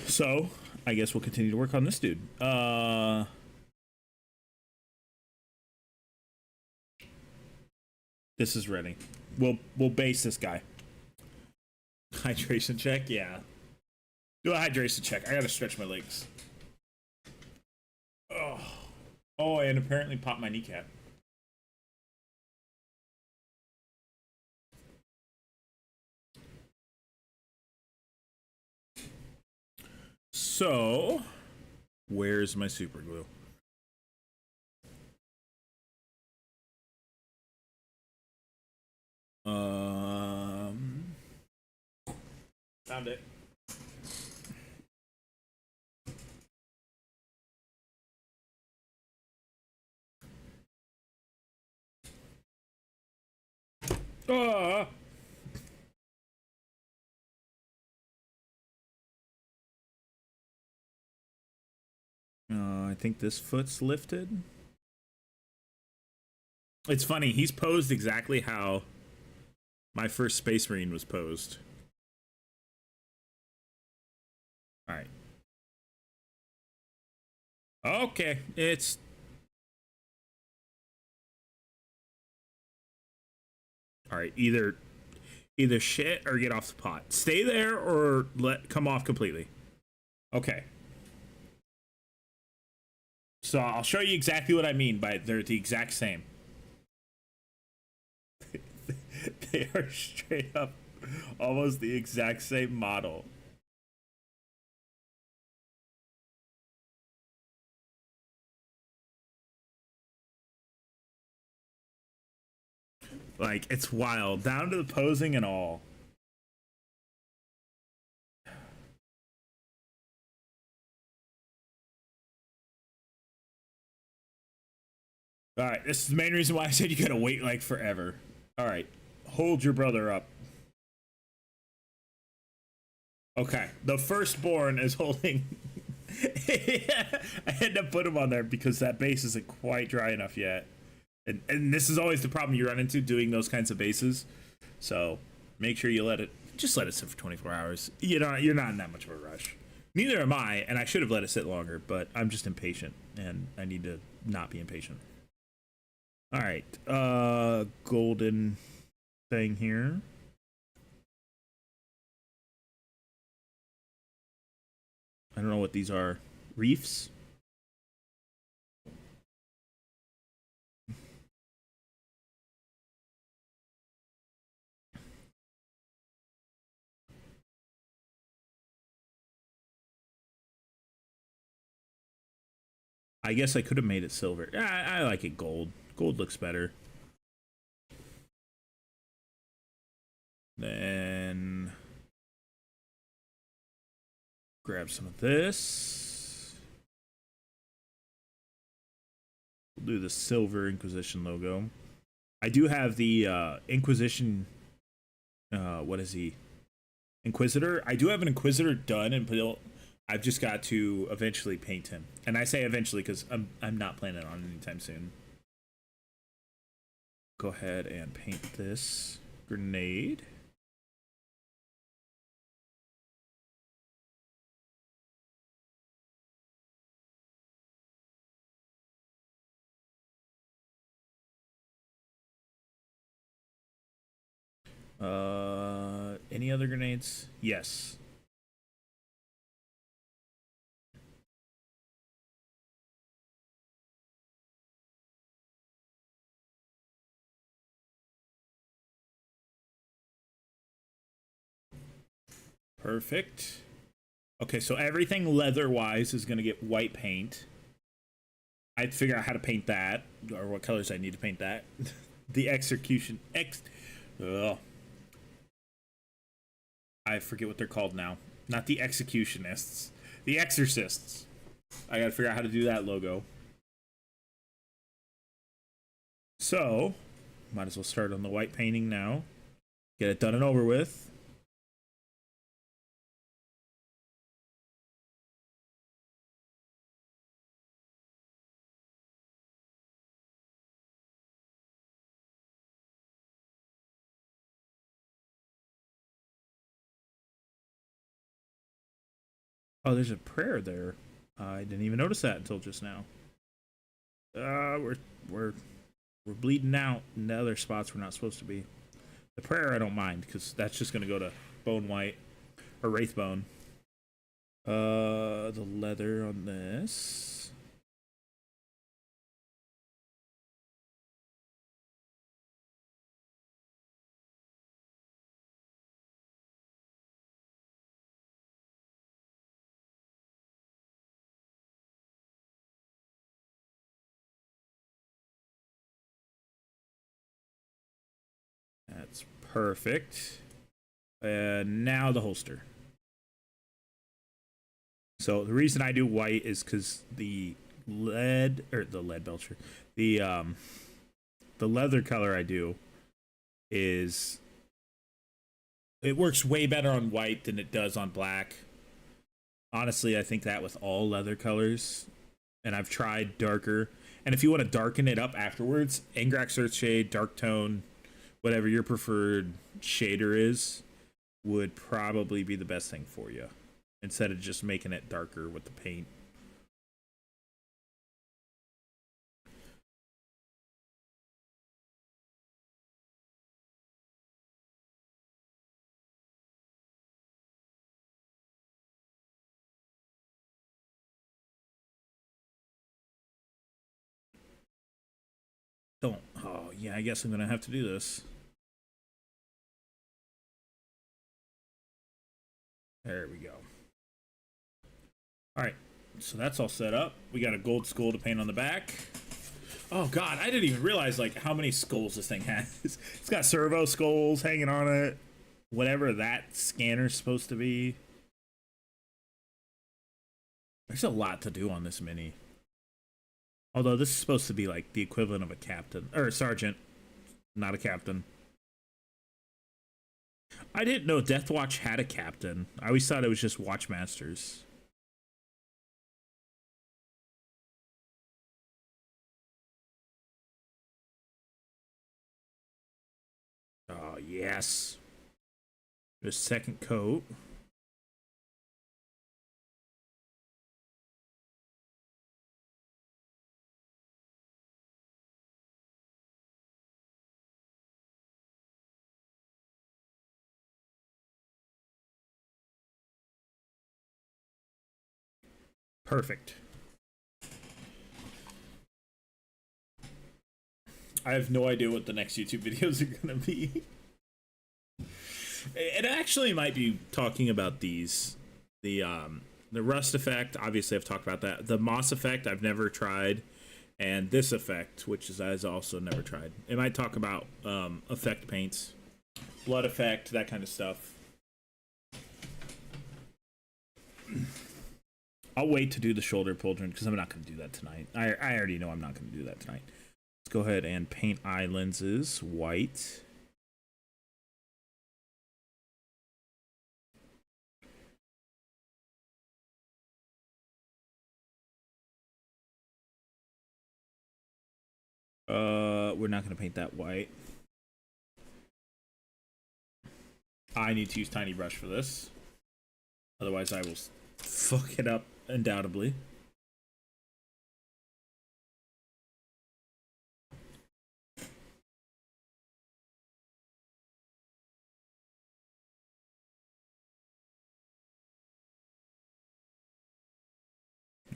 So, I guess we'll continue to work on this dude. This is ready. We'll base this guy. Hydration check? Yeah. Do a hydration check. I gotta stretch my legs. Oh, and apparently pop my kneecap. So, where's my super glue? Found it. I think this foot's lifted. It's funny, he's posed exactly how my first Space Marine was posed. Alright. Okay, it's... Alright, either shit or get off the pot. Stay there or come off completely. Okay. So I'll show you exactly what I mean by they're the exact same. They are straight up almost the exact same model. Like, it's wild, down to the posing and all. All right, this is the main reason why I said you gotta wait like forever. All right, hold your brother up. Okay, the firstborn is holding. I had to put him on there because that base isn't quite dry enough yet. And this is always the problem you run into doing those kinds of bases. So make sure you let it just let it sit for 24 hours. You're not in that much of a rush. Neither am I, and I should have let it sit longer, but I'm just impatient, and I need to not be impatient. All right, golden thing here. I don't know what these are. Reefs? I guess I could have made it silver. I like it gold. Gold looks better. Then grab some of this. We'll do the silver Inquisition logo. I do have the Inquisition. What is he? Inquisitor. I do have an Inquisitor done and built. I've just got to eventually paint him, and I say eventually because I'm not planning on it anytime soon. Go ahead and paint this grenade. Any other grenades? Yes. Perfect. Okay, so everything leather-wise is gonna get white paint. I'd figure out how to paint that, or what colors I need to paint that. The execution I forget what they're called now. Not the executionists. The exorcists. I gotta figure out how to do that logo. So, might as well start on the white painting now. Get it done and over with. Oh, there's a prayer there. I didn't even notice that until just now. We're bleeding out in the other spots we're not supposed to be. The prayer I don't mind because that's just gonna go to bone white or wraithbone. The leather on this. That's perfect. And now the holster. So the reason I do white is because the lead belcher, the leather color I do is it works way better on white than it does on black. Honestly, I think that with all leather colors, and I've tried darker. And if you want to darken it up afterwards, Angrax Earthshade, Dark Tone, whatever your preferred shader is, would probably be the best thing for you instead of just making it darker with the paint. Don't. Oh, yeah, I guess I'm going to have to do this. There we go. All right, so that's all set up. We got a gold skull to paint on the back. Oh god, I didn't even realize like how many skulls this thing has. It's got servo skulls hanging on it. Whatever that scanner's supposed to be. There's a lot to do on this mini. Although this is supposed to be like the equivalent of a captain or a sergeant, not a captain. I didn't know Deathwatch had a captain. I always thought it was just Watchmasters. Oh, yes. The second coat. Perfect. I have no idea what the next YouTube videos are going to be. It actually might be talking about these. The rust effect, obviously I've talked about that. The moss effect I've never tried. And this effect, which is I've also never tried. It might talk about effect paints. Blood effect, that kind of stuff. I'll wait to do the shoulder pauldron because I'm not going to do that tonight. I already know I'm not going to do that tonight. Let's go ahead and paint eye lenses white. We're not going to paint that white. I need to use tiny brush for this. Otherwise I will fuck it up undoubtedly.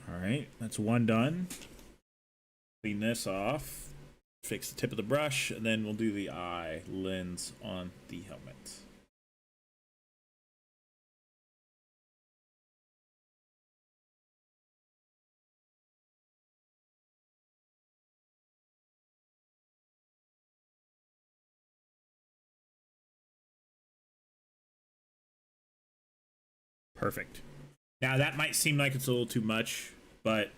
Alright, that's one done. Clean this off. Fix the tip of the brush, and then we'll do the eye lens on the helmet. Perfect. Now that might seem like it's a little too much, but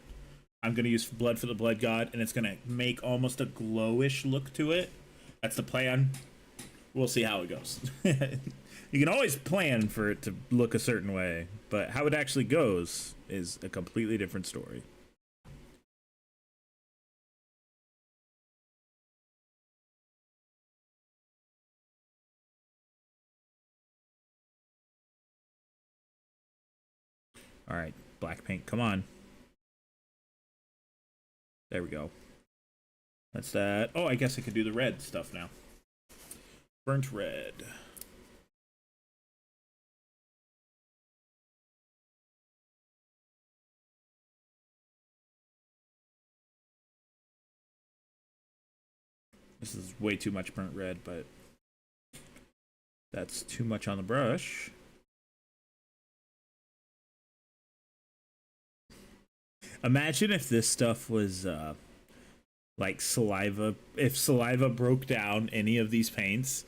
I'm going to use blood for the blood god, and it's going to make almost a glowish look to it. That's the plan. We'll see how it goes. You can always plan for it to look a certain way, but how it actually goes is a completely different story. All right, black paint, come on. There we go. That's that. Oh, I guess I could do the red stuff now. Burnt red. This is way too much burnt red, but that's too much on the brush. Imagine if this stuff was like saliva. If saliva broke down any of these paints,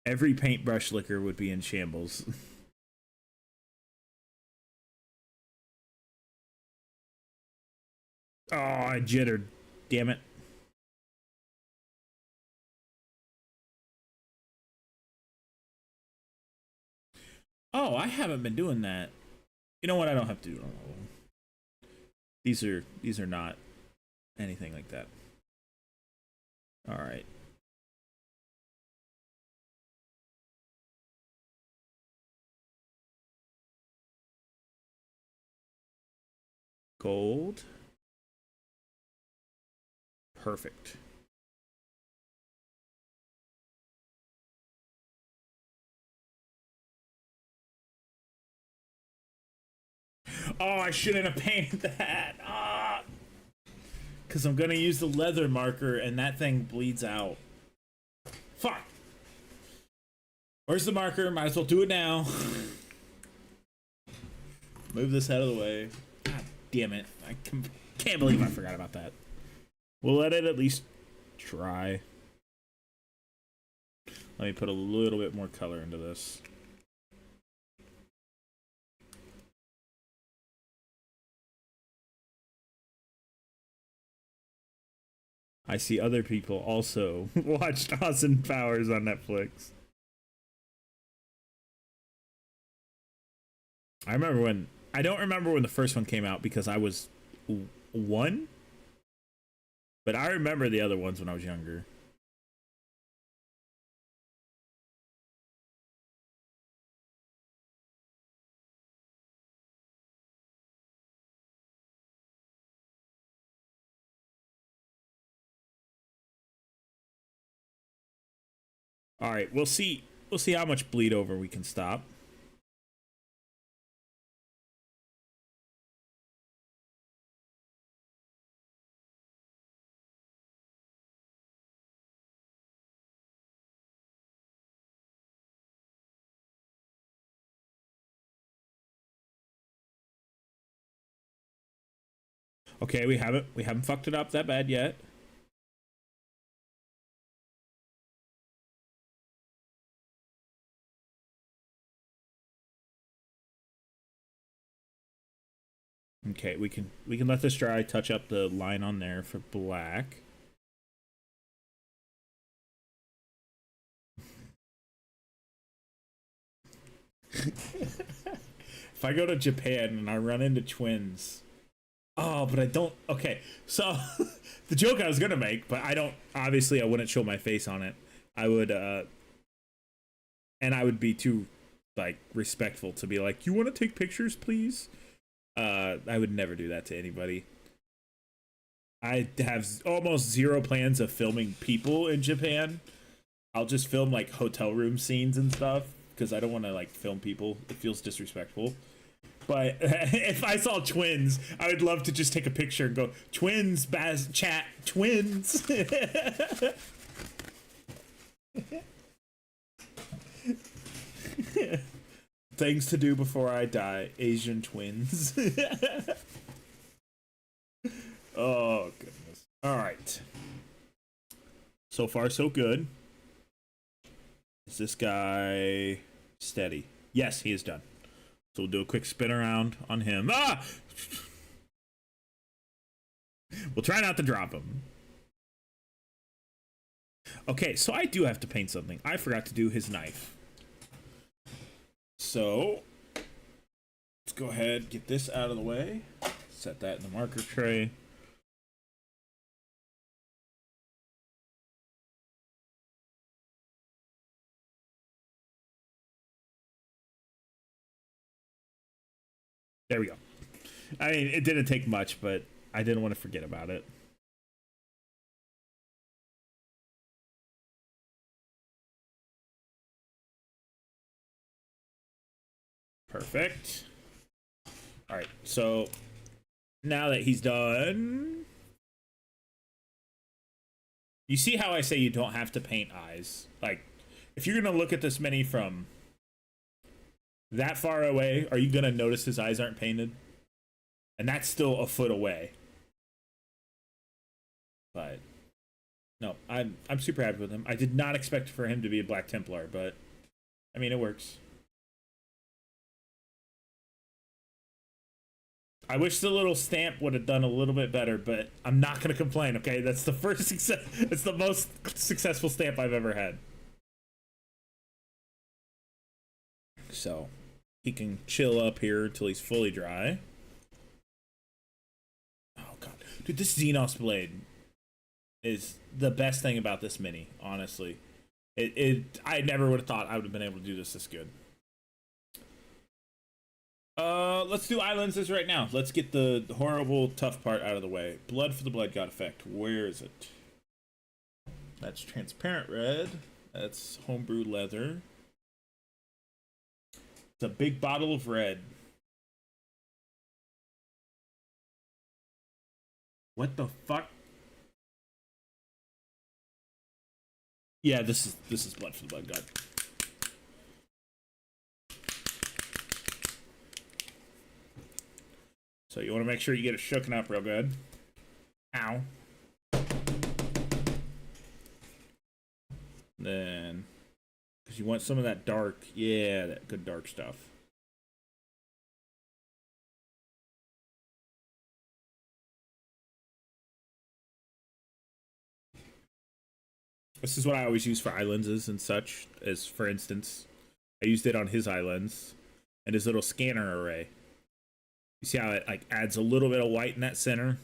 every paintbrush liquor would be in shambles. Oh, I jittered. Damn it. Oh, I haven't been doing that. You know what? I don't have to do it on all of them. These are not anything like that. All right. Gold. Perfect. Oh, I shouldn't have painted that. Ah. Because I'm going to use the leather marker and that thing bleeds out. Fuck. Where's the marker? Might as well do it now. Move this out of the way. God damn it. I can't believe I forgot about that. We'll let it at least try. Let me put a little bit more color into this. I see other people also watched Austin Powers on Netflix. I remember when... I don't remember when the first one came out because I was 1. But I remember the other ones when I was younger. All right, we'll see. We'll see how much bleed over we can stop. Okay, we haven't fucked it up that bad yet. Okay, we can let this dry, touch up the line on there for black. If I go to Japan and I run into twins. Oh, but I don't. Okay, so the joke I was gonna make, but I don't. Obviously, I wouldn't show my face on it. I would, and I would be too, like, respectful to be like, "You want to take pictures, please?" I would never do that to anybody. I have almost zero plans of filming people in Japan. I'll just film like hotel room scenes and stuff because I don't want to like film people. It feels disrespectful. But if I saw twins, I would love to just take a picture and go, twins, Baz, chat, twins. Things to do before I die, Asian twins. Oh, goodness. All right. So far, so good. Is this guy steady? Yes, he is done. So we'll do a quick spin around on him. Ah! We'll try not to drop him. Okay, so I do have to paint something. I forgot to do his knife. So let's go ahead, get this out of the way. Set that in the marker tray. There we go. I mean, it didn't take much, but I didn't want to forget about it. Perfect. All right, so now that he's done, you see how I say you don't have to paint eyes? Like, if you're gonna look at this mini from that far away, are you gonna notice his eyes aren't painted? And that's still a foot away. But no, I'm super happy with him. I did not expect for him to be a Black Templar, but I mean, it works. I wish the little stamp would have done a little bit better, but I'm not gonna complain. Okay, that's the first success. It's the most successful stamp I've ever had. So he can chill up here until he's fully dry. Oh god, dude, this Xenos blade is the best thing about this mini. Honestly, I never would have thought I would have been able to do this good. Let's do eye lenses right now. Let's get the horrible, tough part out of the way. Blood for the Blood God effect. Where is it? That's transparent red. That's homebrew leather. It's a big bottle of red. What the fuck? Yeah, this is Blood for the Blood God. So you want to make sure you get it shooken up real good. Ow. Then, because you want some of that dark, yeah, that good dark stuff. This is what I always use for eye lenses and such, as for instance, I used it on his eye lens and his little scanner array. You see how it like adds a little bit of white in that center?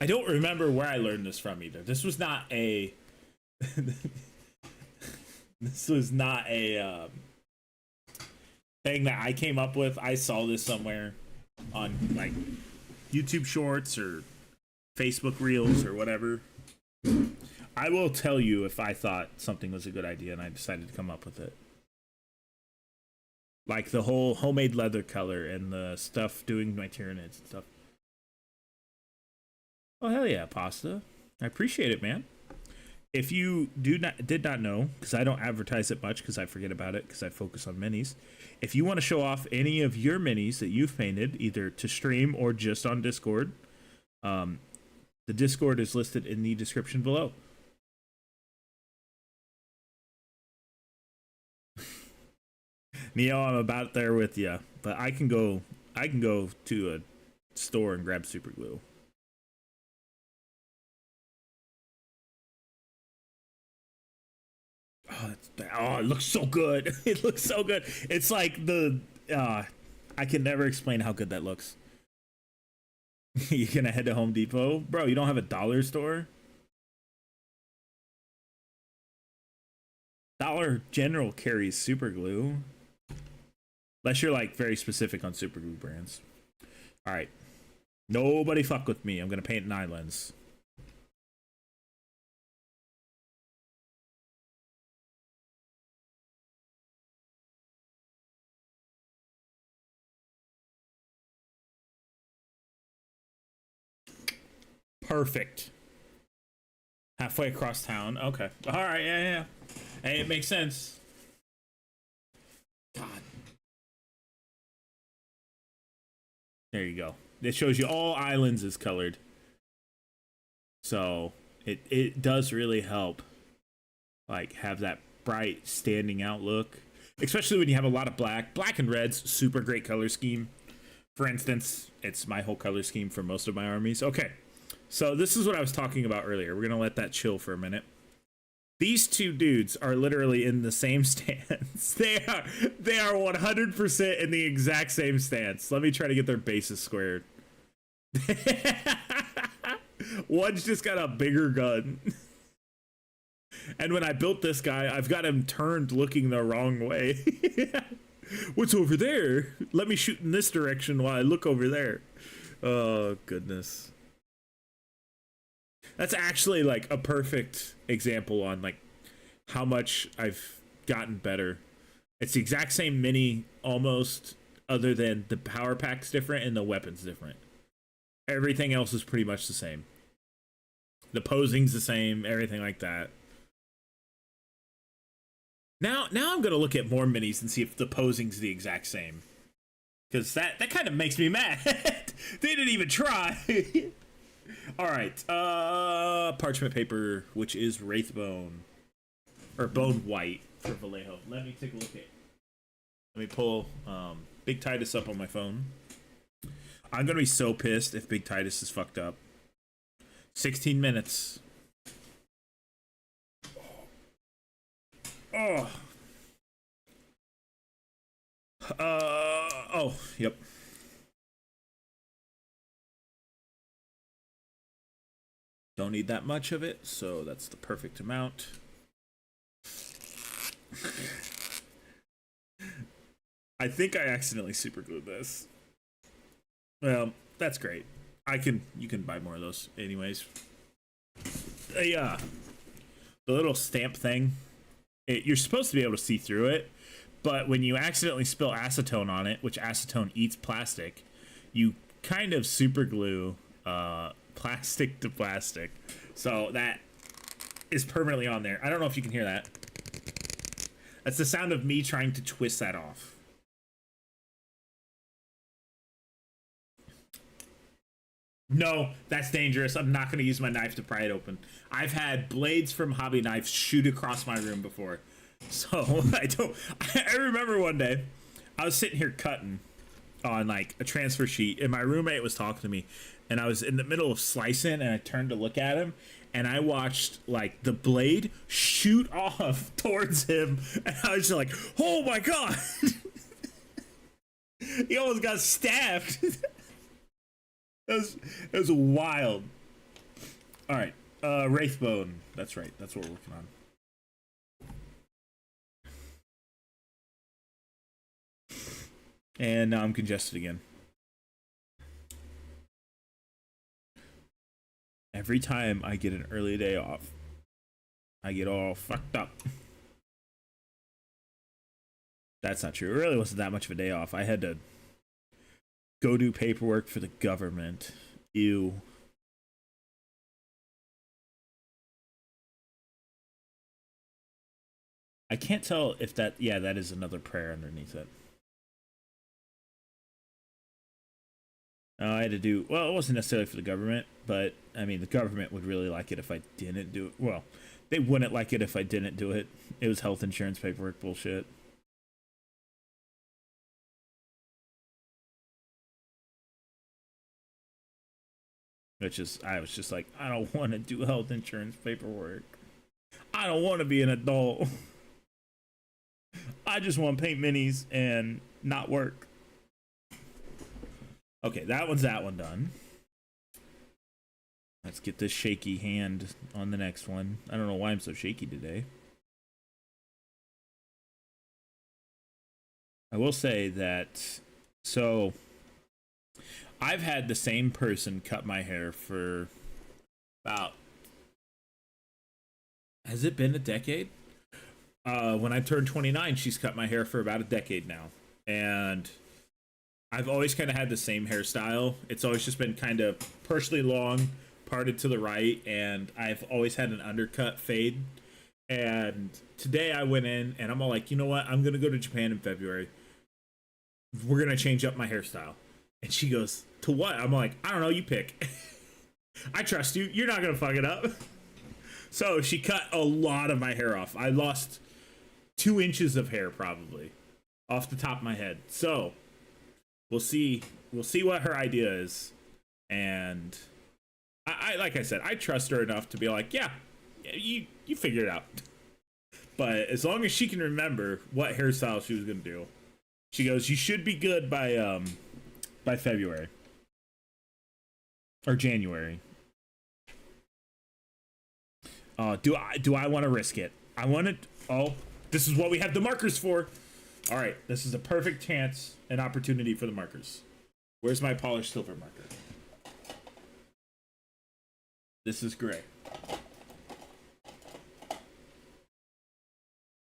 I don't remember where I learned this from either. This was not a this was not a thing that I came up with. I saw this somewhere on like YouTube Shorts or Facebook Reels or whatever. I will tell you if I thought something was a good idea and I decided to come up with it. Like the whole homemade leather color and the stuff doing my Tyranids and stuff. Oh hell yeah, pasta! I appreciate it, man. If you did not know, because I don't advertise it much because I forget about it because I focus on minis. If you want to show off any of your minis that you've painted, either to stream or just on Discord, the Discord is listed in the description below. Neo, I'm about there with you, but I can go to a store and grab super glue. Oh, it looks so good. It looks so good. It's like the I can never explain how good that looks. You're gonna head to Home Depot? Bro, you don't have a dollar store? Dollar General carries super glue. Unless you're like very specific on super glue brands. Alright. Nobody fuck with me. I'm gonna paint an islands. Perfect. Halfway across town. Okay. Alright, yeah. Hey, it makes sense. God. There you go. It shows you all islands is colored. So it does really help like have that bright standing out look. Especially when you have a lot of black. Black and red's super great color scheme. For instance, it's my whole color scheme for most of my armies. Okay. So this is what I was talking about earlier. We're gonna let that chill for a minute. These two dudes are literally in the same stance. They are 100% in the exact same stance. Let me try to get their bases squared. One's just got a bigger gun. And when I built this guy, I've got him turned looking the wrong way. What's over there? Let me shoot in this direction while I look over there. Oh, goodness. That's actually like a perfect example on like how much I've gotten better. It's the exact same mini almost, other than the power pack's different and the weapon's different. Everything else is pretty much the same. The posing's the same, everything like that. Now I'm gonna look at more minis and see if the posing's the exact same. Because that kind of makes me mad. They didn't even try. Alright, parchment paper, which is Wraithbone. Or Bone White for Vallejo. Let me take a look at. Let me pull Big Titus up on my phone. I'm gonna be so pissed if Big Titus is fucked up. 16 minutes. Oh. Oh, yep. Don't need that much of it, so that's the perfect amount. I think I accidentally superglued this. Well, that's great. You can buy more of those anyways. Yeah. The little stamp thing, you're supposed to be able to see through it, but when you accidentally spill acetone on it, which acetone eats plastic, you kind of superglue plastic to plastic. So that is permanently on there. I don't know if you can hear that. That's the sound of me trying to twist that off. No, that's dangerous. I'm not going to use my knife to pry it open. I've had blades from Hobby Knives shoot across my room before. So I remember one day I was sitting here cutting on like a transfer sheet and my roommate was talking to me and I was in the middle of slicing and I turned to look at him and I watched like the blade shoot off towards him and I was just like, oh my God. He almost got stabbed. It was wild. All right, Wraithbone. That's right. That's what we're working on. And now I'm congested again. Every time I get an early day off, I get all fucked up. That's not true. It really wasn't that much of a day off. I had to go do paperwork for the government. Ew. I can't tell if that... Yeah, that is another prayer underneath it. I had to do... Well, it wasn't necessarily for the government, but, I mean, the government would really like it if I didn't do it. Well, they wouldn't like it if I didn't do it. It was health insurance paperwork bullshit. Which is... I was just like, I don't want to do health insurance paperwork. I don't want to be an adult. I just want to paint minis and not work. Okay, that one done. Let's get this shaky hand on the next one. I don't know why I'm so shaky today. I will say that, so I've had the same person cut my hair for about, has it been a decade? When I turned 29, she's cut my hair for about a decade now. And I've always kind of had the same hairstyle. It's always just been kind of partially long, parted to the right, and I've always had an undercut fade. And today I went in and I'm all like, you know what? I'm going to go to Japan in February. We're going to change up my hairstyle. And she goes, to what? I'm like, I don't know, you pick. I trust you. You're not going to fuck it up. So she cut a lot of my hair off. I lost 2 inches of hair probably off the top of my head. So we'll see what her idea is. And I like I said, I trust her enough to be like, yeah, you figure it out. But as long as she can remember what hairstyle she was gonna do, she goes, you should be good by February or January. Do I want to risk it? I want to. Oh, this is what we have the markers for. All right, this is a perfect chance and opportunity for the markers. Where's my polished silver marker? This is gray.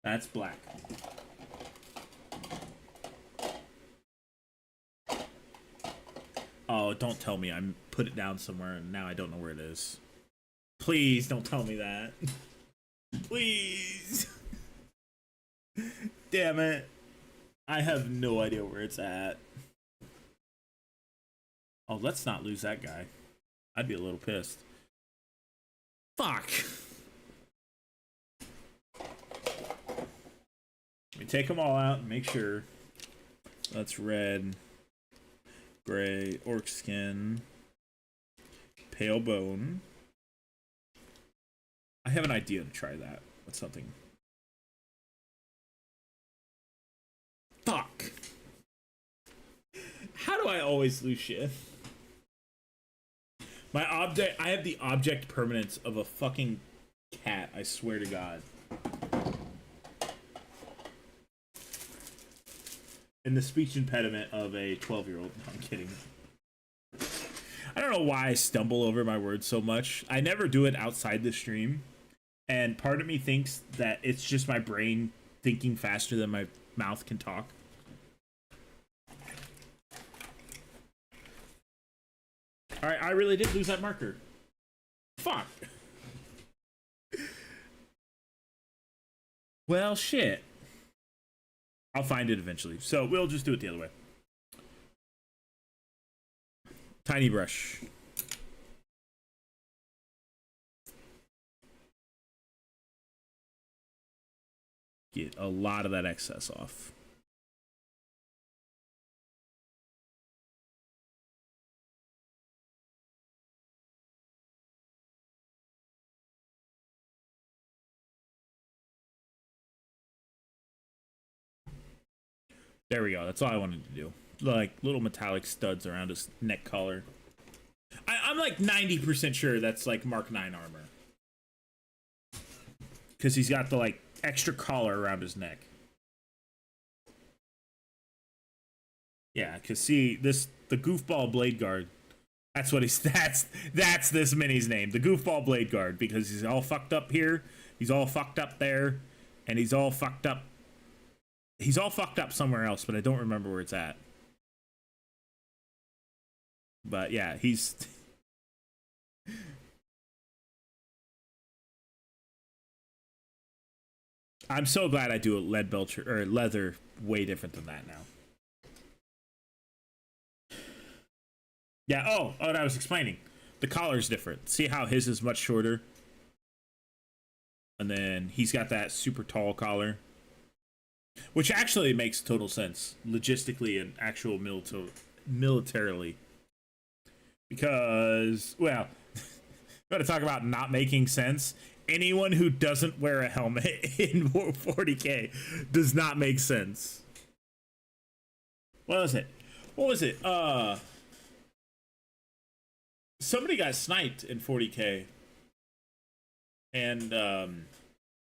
That's black. Oh, don't tell me I put it down somewhere and now I don't know where it is. Please don't tell me that. Please. Damn it. I have no idea where it's at. Oh, let's not lose that guy. I'd be a little pissed. Fuck. Let me take them all out and make sure. That's red, gray, orc skin, pale bone. I have an idea to try that with something. Fuck. How do I always lose shit? My object, I have the object permanence of a fucking cat, I swear to God. And the speech impediment of a 12-year-old. No, I'm kidding. I don't know why I stumble over my words so much. I never do it outside the stream. And part of me thinks that it's just my brain thinking faster than my mouth can talk. Alright, I really did lose that marker. Fuck. Well, shit. I'll find it eventually. So we'll just do it the other way. Tiny brush. Get a lot of that excess off. There we go. That's all I wanted to do. Like little metallic studs around his neck collar. I'm like 90% sure that's like Mark 9 armor. Because he's got the like extra collar around his neck. Yeah, because see, the goofball blade guard. That's what he's that's this mini's name. The goofball blade guard, because he's all fucked up here. He's all fucked up there, and he's all fucked up. He's all fucked up somewhere else, but I don't remember where it's at. But yeah, he's. I'm so glad I do a lead belcher or leather way different than that now. Yeah. Oh, and I was explaining. The collar's different. See how his is much shorter, and then he's got that super tall collar, which actually makes total sense logistically and actual militarily. Because, well, I'm going to talk about not making sense. Anyone who doesn't wear a helmet in 40k does not make sense. What was it? Somebody got sniped in 40k, and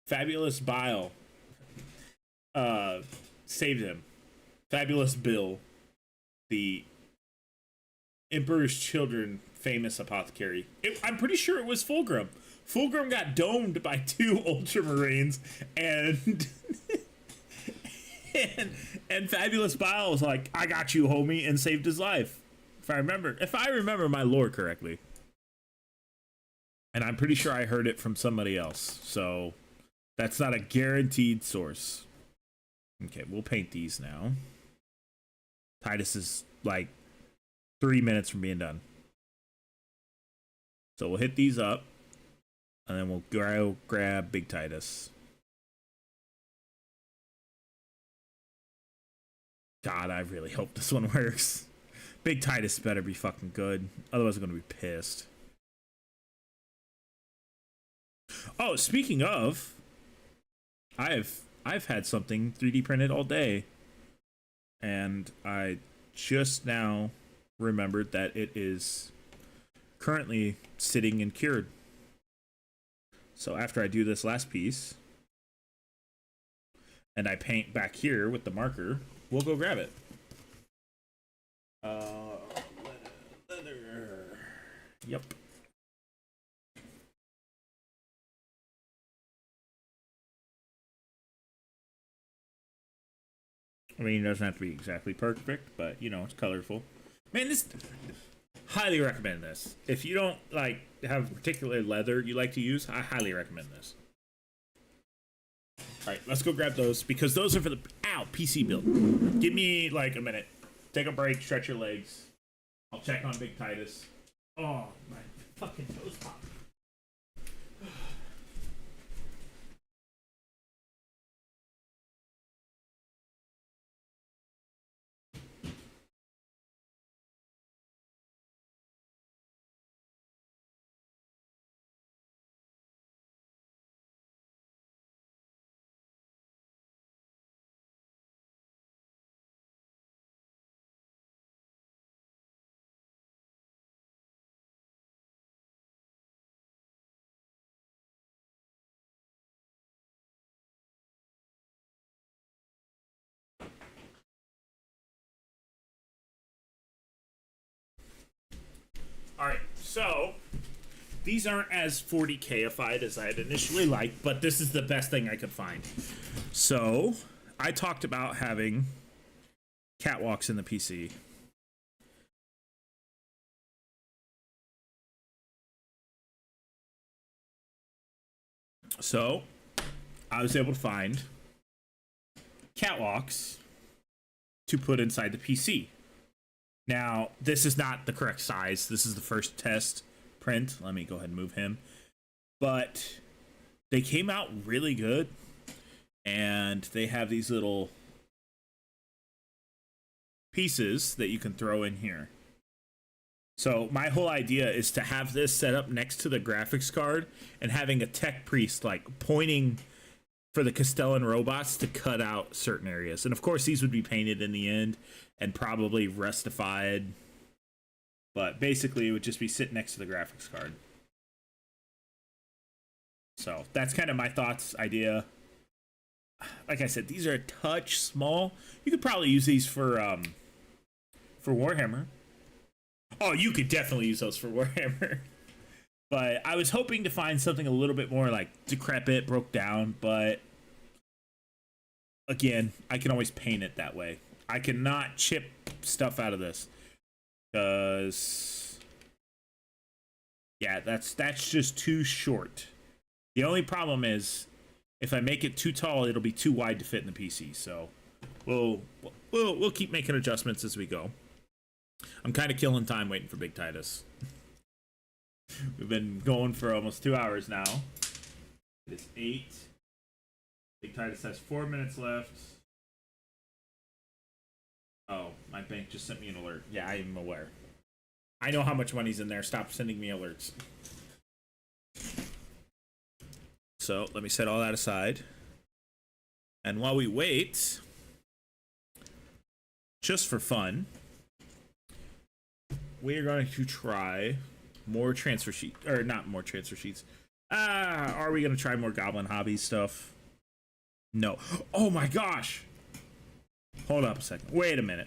Fabulous Bile saved him. Fabulous Bill, the Emperor's Children famous apothecary. I'm pretty sure it was Fulgrim. Fulgrim got domed by 2 Ultramarines, and and Fabulous Bile was like, "I got you, homie," and saved his life. If I remember my lore correctly. And I'm pretty sure I heard it from somebody else. So that's not a guaranteed source. Okay, we'll paint these now. Titus is like 3 minutes from being done. So we'll hit these up. And then we'll go grab Big Titus. God, I really hope this one works. Big Titus better be fucking good. Otherwise, I'm going to be pissed. Oh, speaking of, I've had something 3D printed all day. And I just now remembered that it is currently sitting and cured. So after I do this last piece, and I paint back here with the marker, we'll go grab it. Leather. Yep. I mean, it doesn't have to be exactly perfect, but, you know, it's colorful. Man, this... Highly recommend this. If you don't, like, have particular leather you like to use, I highly recommend this. Alright, let's go grab those, because those are for the... Ow! PC build. Give me, like, a minute. Take a break, stretch your legs. I'll check on Big Titus. Oh, my fucking toes pop. Alright, so these aren't as 40k-ified as I had initially liked, but this is the best thing I could find. So, I talked about having catwalks in the PC. So, I was able to find catwalks to put inside the PC. Now, this is not the correct size. This is the first test print. Let me go ahead and move him. But they came out really good. And they have these little pieces that you can throw in here. So my whole idea is to have this set up next to the graphics card and having a tech priest like pointing for the Castellan robots to cut out certain areas. And of course these would be painted in the end and probably rustified, but basically it would just be sitting next to the graphics card. So that's kind of my thoughts, idea. Like I said, these are a touch small. You could probably use these for Warhammer. Oh, you could definitely use those for Warhammer. But I was hoping to find something a little bit more like decrepit, broke down, but again, I can always paint it that way. I cannot chip stuff out of this because yeah, that's just too short. The only problem is if I make it too tall, it'll be too wide to fit in the PC. So we'll keep making adjustments as we go. I'm kind of killing time waiting for Big Titus. We've been going for almost 2 hours now. It's 8. Big Titus has 4 minutes left. Oh, my bank just sent me an alert. Yeah, I am aware. I know how much money's in there. Stop sending me alerts. So let me set all that aside. And while we wait, just for fun, we are going to try more transfer sheet, or not more transfer sheets. Are we going to try more Goblin Hobby stuff? No. Oh my gosh. Hold up a second. Wait a minute.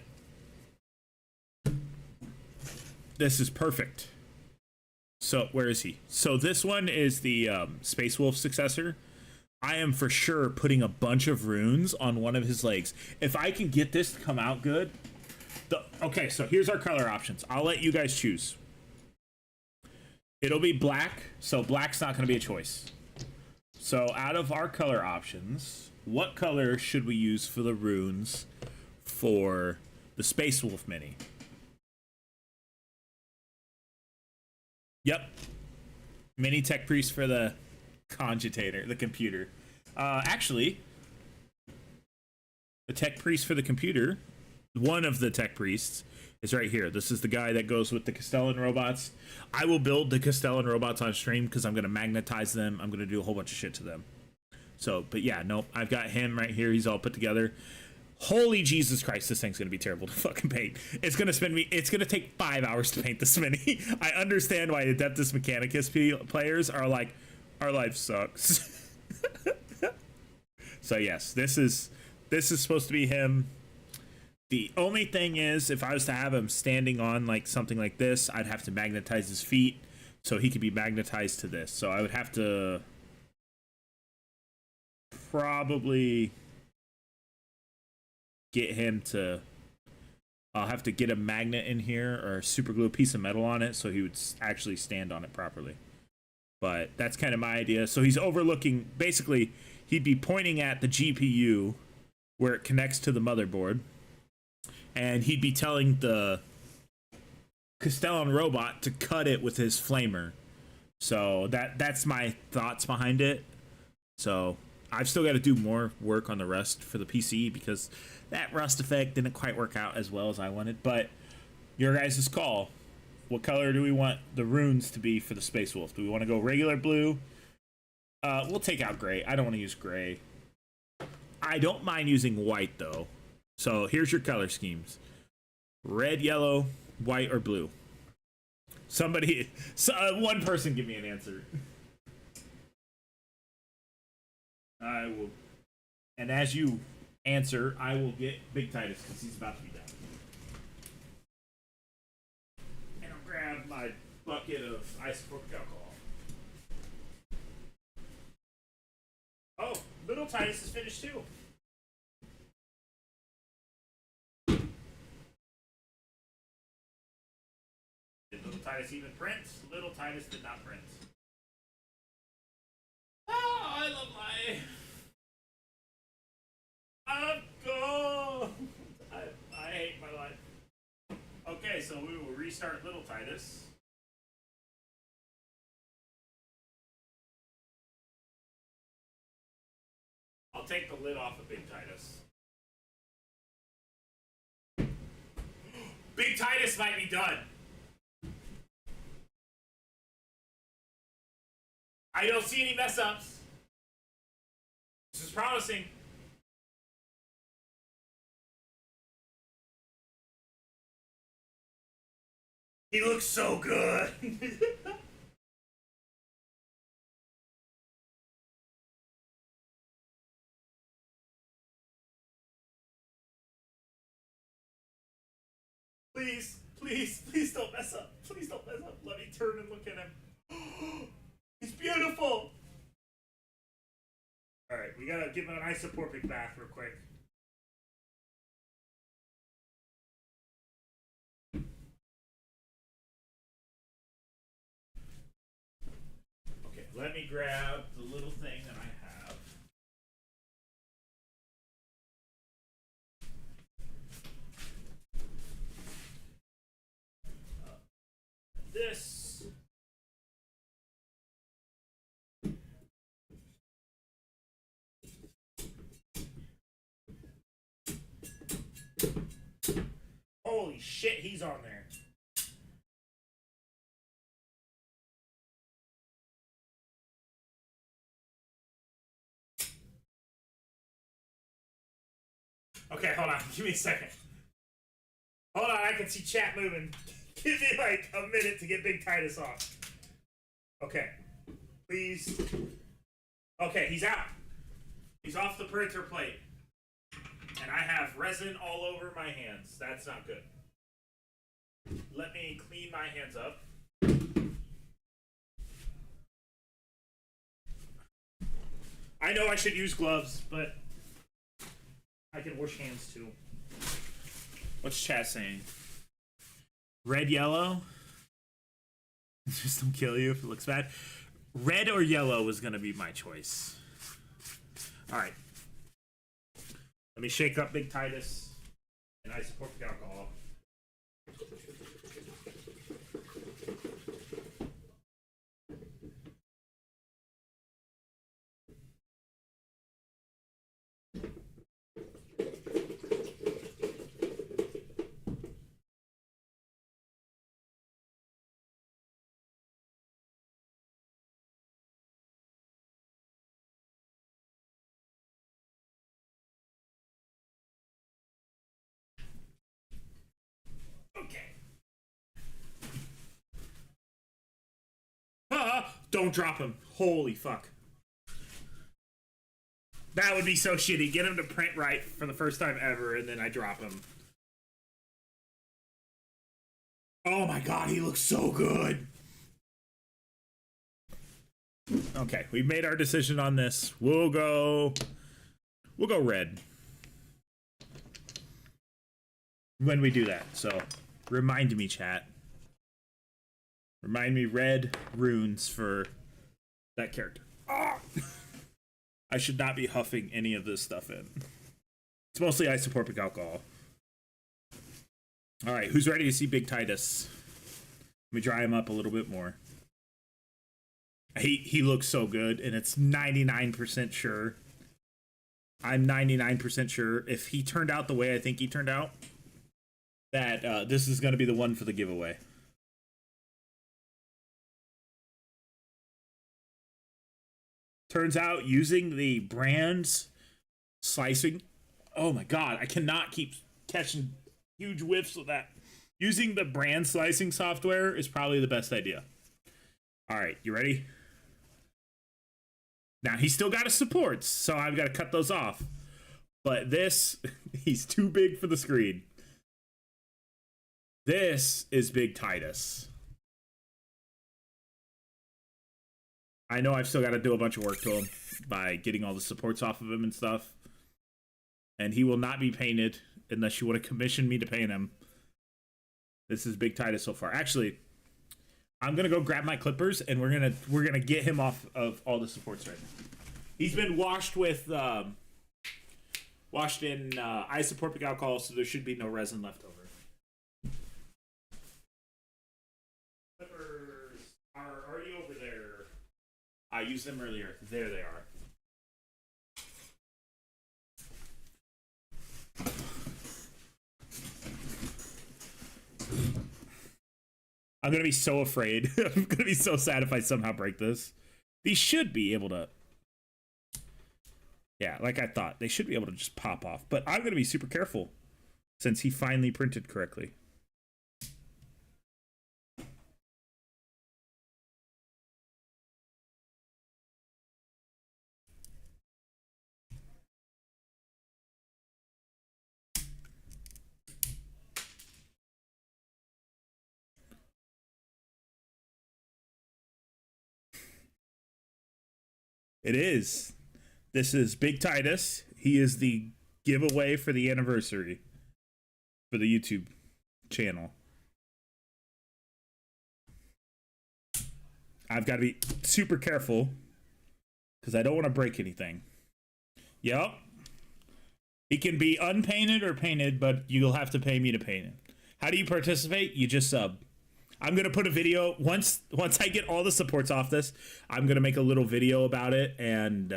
This is perfect. So where is he? So this one is the Space Wolf successor. I am for sure putting a bunch of runes on one of his legs. If I can get this to come out good. Okay, so here's our color options. I'll let you guys choose. It'll be black, so black's not going to be a choice. So out of our color options, what color should we use for the runes for the Space Wolf mini? Yep. Mini Tech Priest for the Cogitator, the computer. Actually, the Tech Priest for the computer, one of the Tech Priests, is right here. This is the guy that goes with the Castellan robots. I will build the Castellan robots on stream because I'm going to magnetize them. I'm going to do a whole bunch of shit to them. So, but yeah, nope. I've got him right here. He's all put together. Holy Jesus Christ, this thing's going to be terrible to fucking paint. It's going to spend me, it's going to take 5 hours to paint this mini. I understand why Adeptus Mechanicus players are like, our life sucks. So yes, this is supposed to be him. The only thing is, if I was to have him standing on like something like this, I'd have to magnetize his feet so he could be magnetized to this. So I would have to probably get him to, I'll have to get a magnet in here or super glue a piece of metal on it so he would actually stand on it properly. But that's kind of my idea. So he's overlooking, basically he'd be pointing at the GPU where it connects to the motherboard, and he'd be telling the Castellan robot to cut it with his flamer. So that's my thoughts behind it. So I've still got to do more work on the rest for the PC because that rust effect didn't quite work out as well as I wanted. But your guys' call. What color do we want the runes to be for the Space Wolf? Do we want to go regular blue? We'll take out gray. I don't want to use gray. I don't mind using white though. So here's your color schemes. Red, yellow, white, or blue. Somebody, one person give me an answer. I will, and as you answer, I will get Big Titus because he's about to be done. And I'll grab my bucket of isopropyl alcohol. Oh, little Titus is finished too. Did little Titus even print? Little Titus did not print. Oh, I love life. I hate my life. Okay, so we will restart little Titus. I'll take the lid off of Big Titus. Big Titus might be done. I don't see any mess ups. This is promising. He looks so good. Please, please, please don't mess up. Please don't mess up. Let me turn and look at him. It's beautiful. All right, we gotta give him an isoporpic bath real quick. Okay, let me grab the little thing that I have. This. Holy shit, he's on there. Okay, hold on. Give me a second. Hold on, I can see chat moving. Give me like a minute to get Big Titus off. Okay. Please. Okay, he's out. He's off the printer plate. And I have resin all over my hands. That's not good. Let me clean my hands up. I know I should use gloves, but I can wash hands too. What's chat saying? Red, yellow? Just don't kill you if it looks bad. Red or yellow was going to be my choice. All right. Let me shake up Big Titus and isoporpic alcohol. Okay. Don't drop him. Holy fuck. That would be so shitty. Get him to print right for the first time ever, and then I drop him. Oh my god, he looks so good. Okay, we've made our decision on this. We'll go red when we do that. So remind me, chat. Remind me, red runes for that character. Ah! I should not be huffing any of this stuff in. It's mostly isoporpic alcohol. All right, who's ready to see Big Titus? Let me dry him up a little bit more. He looks so good, and it's 99% sure. I'm 99% sure if he turned out the way I think he turned out, that this is going to be the one for the giveaway. Turns out using the brand's slicing, oh my god, I cannot keep catching huge whiffs of that. Using the brand slicing software is probably the best idea. All right, you ready? Now, he's still got his supports, so I've got to cut those off. But this, he's too big for the screen. This is Big Titus. I know I've still got to do a bunch of work to him by getting all the supports off of him and stuff. And he will not be painted unless you want to commission me to paint him. This is Big Titus so far. Actually, I'm gonna go grab my clippers and we're gonna get him off of all the supports right now. He's been washed with washed in isoporpic alcohol, so there should be no resin left over. Clippers are already over there. I used them earlier. There they are. I'm gonna be so afraid. I'm gonna be so sad if I somehow break this. These should be able to... Yeah, like I thought. They should be able to just pop off. But I'm gonna be super careful since he finally printed correctly. It is. This is Big Titus. He is the giveaway for the anniversary for the YouTube channel. I've got to be super careful because I don't want to break anything. Yep. It can be unpainted or painted, but you'll have to pay me to paint it. How do you participate? You just sub. I'm going to put a video, once I get all the supports off this, I'm going to make a little video about it, and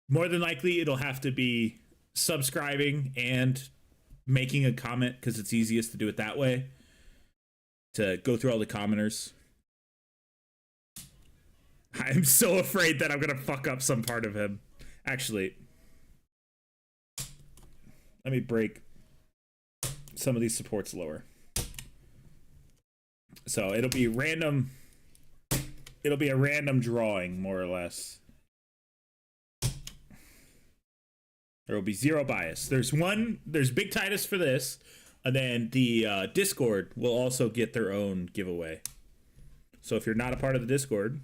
more than likely it'll have to be subscribing and making a comment, because it's easiest to do it that way, to go through all the commenters. I'm so afraid that I'm going to fuck up some part of him. Actually, let me break some of these supports lower. So it'll be random. It'll be a random drawing, more or less. There will be zero bias. There's Big Titus for this, and then the Discord will also get their own giveaway. So if you're not a part of the Discord,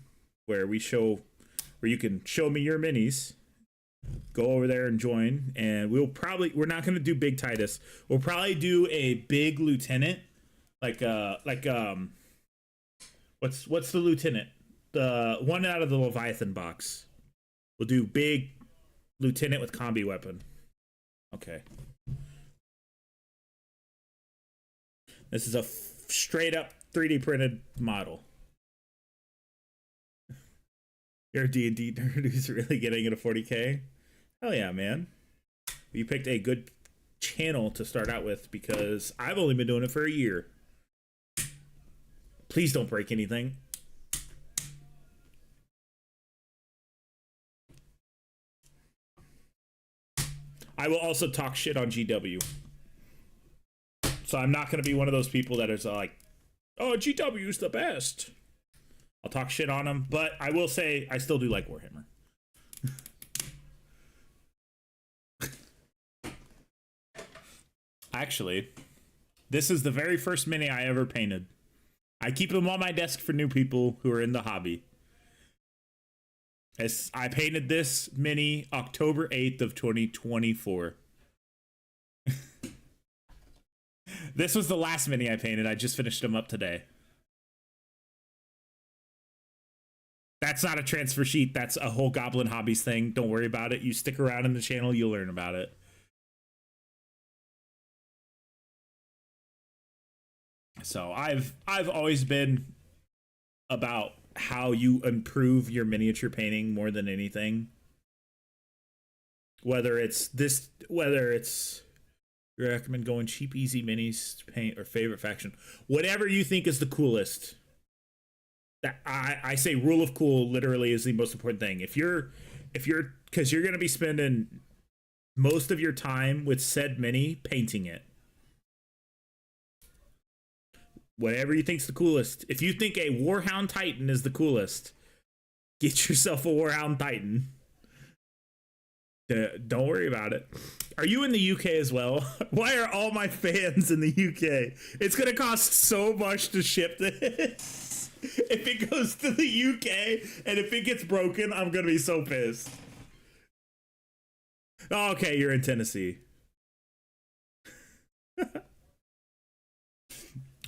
where you can show me your minis, go over there and join. And we're not going to do Big Titus. We'll probably do a big lieutenant. What's the lieutenant? The one out of the Leviathan box. We'll do big lieutenant with combi weapon. Okay. This is a straight up 3D printed model. You're a D&D nerd who's really getting into 40K? Hell yeah, man. You picked a good channel to start out with, because I've only been doing it for a year. Please don't break anything. I will also talk shit on GW. So I'm not going to be one of those people that is like, oh, GW is the best. I'll talk shit on them, but I will say I still do like Warhammer. Actually, this is the very first mini I ever painted. I keep them on my desk for new people who are in the hobby. I painted this mini October 8th of 2024. This was the last mini I painted. I just finished them up today. That's not a transfer sheet. That's a whole Goblin Hobbies thing. Don't worry about it. You stick around in the channel, you'll learn about it. So I've always been about how you improve your miniature painting more than anything. Whether it's you recommend going cheap, easy minis to paint, or favorite faction, whatever you think is the coolest. That I say rule of cool literally is the most important thing. If you're because you're going to be spending most of your time with said mini painting it. Whatever you think's the coolest. If you think a Warhound Titan is the coolest, get yourself a Warhound Titan. Don't worry about it. Are you in the UK as well? Why are all my fans in the UK? It's going to cost so much to ship this. If it goes to the UK and if it gets broken, I'm going to be so pissed. Oh, okay, you're in Tennessee.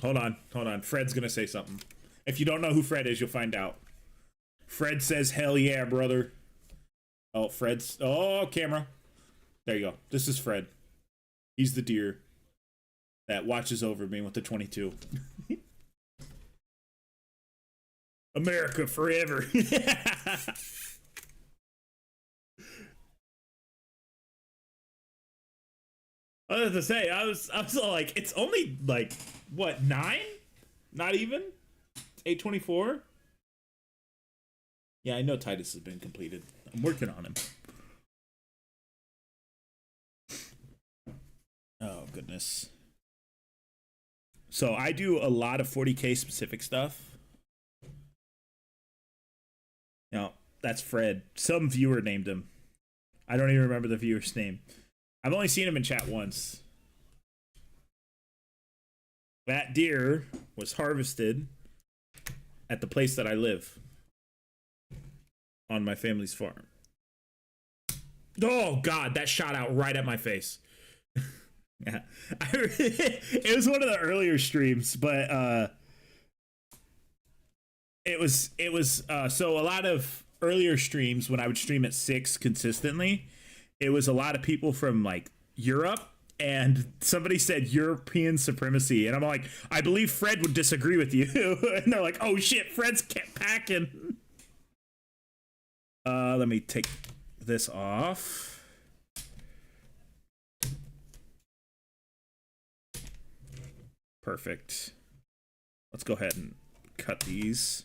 Hold on. Fred's going to say something. If you don't know who Fred is, you'll find out. Fred says, hell yeah, brother. Oh, camera. There you go. This is Fred. He's the deer that watches over me with the 22. America forever. I was to say, I was like, it's only like what, 9? Not even 8:24. Yeah, I know Titus has been completed. I'm working on him. Oh goodness. So I do a lot of 40K specific stuff. Now that's Fred. Some viewer named him. I don't even remember the viewer's name. I've only seen him in chat once. That deer was harvested at the place that I live. on my family's farm. Oh God, that shot out right at my face. Yeah, it was one of the earlier streams, but it was so a lot of earlier streams when I would stream at 6 consistently, it was a lot of people from like Europe, and somebody said European supremacy, and I'm like, I believe Fred would disagree with you. And they're like, oh shit, Fred's packing. Let me take this off. Perfect. Let's go ahead and cut these.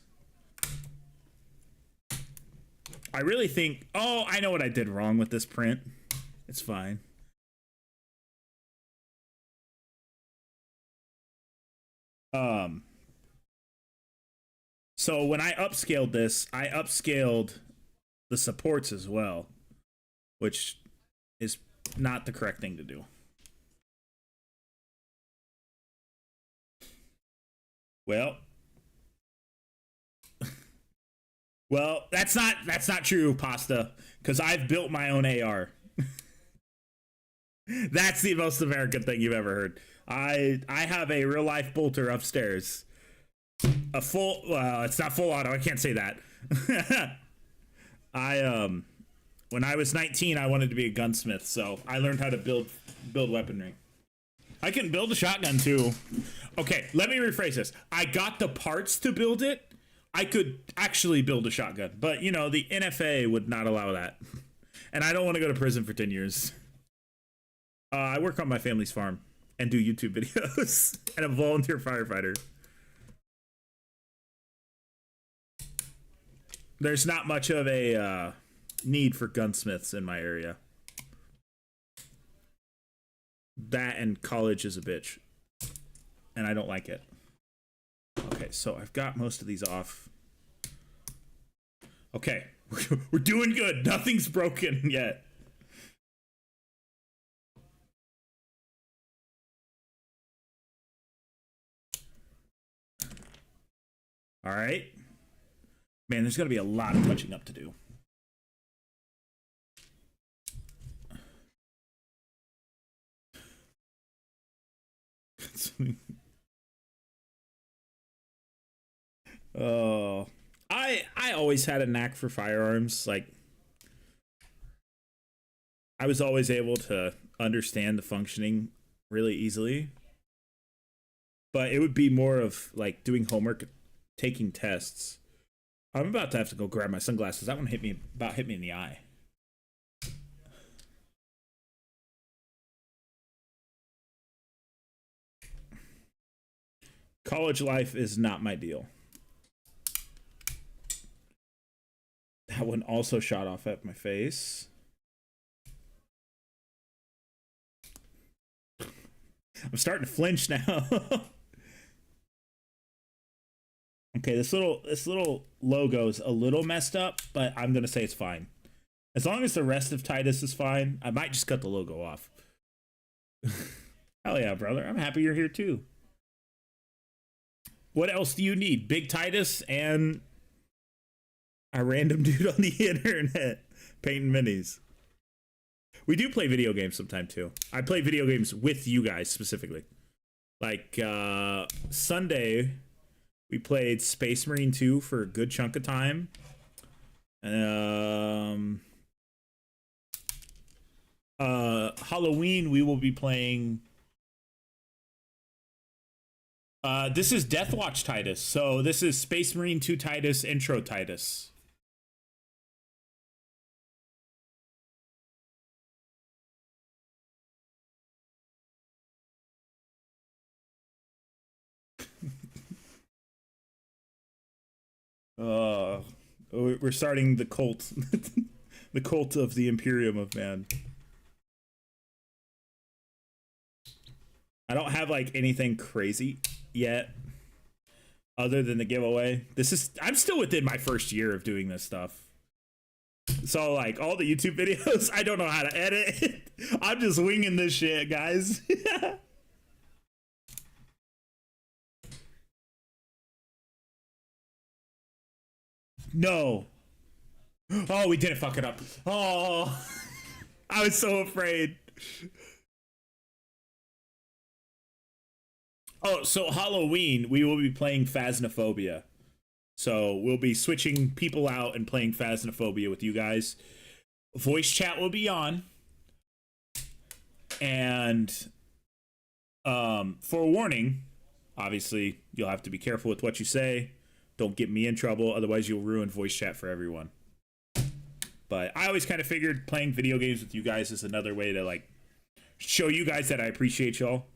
I really think, oh, I know what I did wrong with this print. It's fine. So when I upscaled this, I upscaled the supports as well, which is not the correct thing to do. Well, well, that's not true, Pasta, because I've built my own AR. That's the most American thing you've ever heard. I have a real life bolter upstairs. A full, well, it's not full auto. I can't say that. When I was 19, I wanted to be a gunsmith, so I learned how to build weaponry. I can build a shotgun too. Okay, let me rephrase this. I got the parts to build it. I could actually build a shotgun, but you know, the NFA would not allow that. And I don't want to go to prison for 10 years. I work on my family's farm and do YouTube videos and I'm a volunteer firefighter. There's not much of a need for gunsmiths in my area. That and college is a bitch. And I don't like it. Okay, so I've got most of these off. Okay, we're doing good. Nothing's broken yet. All right. Man, there's going to be a lot of touching up to do. Oh, I always had a knack for firearms. Like, I was always able to understand the functioning really easily. But it would be more of like doing homework, taking tests. I'm about to have to go grab my sunglasses. That one hit me in the eye. College life is not my deal. That one also shot off at my face. I'm starting to flinch now. Okay, this little logo is a little messed up, but I'm gonna say it's fine. As long as the rest of Titus is fine, I might just cut the logo off. Hell yeah, brother. I'm happy you're here too. What else do you need? Big Titus and a random dude on the internet painting minis. We do play video games sometime too. I play video games with you guys specifically. Like Sunday, we played Space Marine 2 for a good chunk of time. Halloween, we will be playing. This is Deathwatch Titus. So this is Space Marine 2 Titus, Intro Titus. We're starting the cult. The cult of the Imperium of Man. I don't have like anything crazy yet other than the giveaway. I'm still within my first year of doing this stuff. So like all the YouTube videos, I don't know how to edit. I'm just winging this shit, guys. No. Oh, we didn't fuck it up. Oh, I was so afraid. Oh, so Halloween, we will be playing Phasmophobia. So we'll be switching people out and playing Phasmophobia with you guys. Voice chat will be on. And forewarning, obviously, you'll have to be careful with what you say. Don't get me in trouble, otherwise you'll ruin voice chat for everyone. But I always kind of figured playing video games with you guys is another way to, like, show you guys that I appreciate y'all.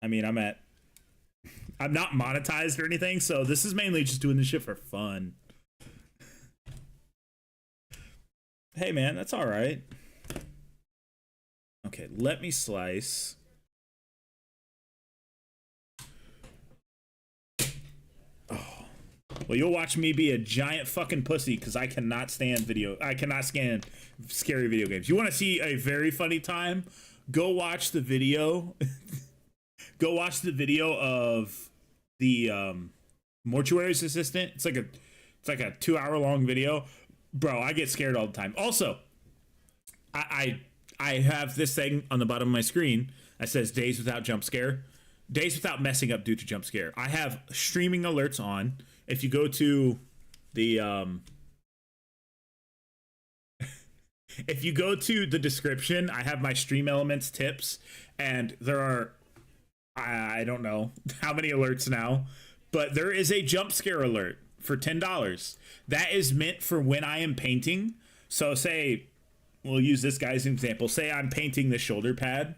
I mean, I'm not monetized or anything, so this is mainly just doing this shit for fun. Hey, man, that's all right. Okay, let me slice. Oh. Well, you'll watch me be a giant fucking pussy because I cannot stand scary video games. You want to see a very funny time? Go watch the video. Go watch the video of the mortuary's assistant. It's like a 2-hour-long video. Bro, I get scared all the time. Also, I have this thing on the bottom of my screen that says days without jump scare. Days without messing up due to jump scare. I have streaming alerts on. If you go to the if you go to the description, I have my stream elements tips, and there are, I don't know how many alerts now, but there is a jump scare alert for $10. That is meant for when I am painting. So say, we'll use this guy's example. Say I'm painting the shoulder pad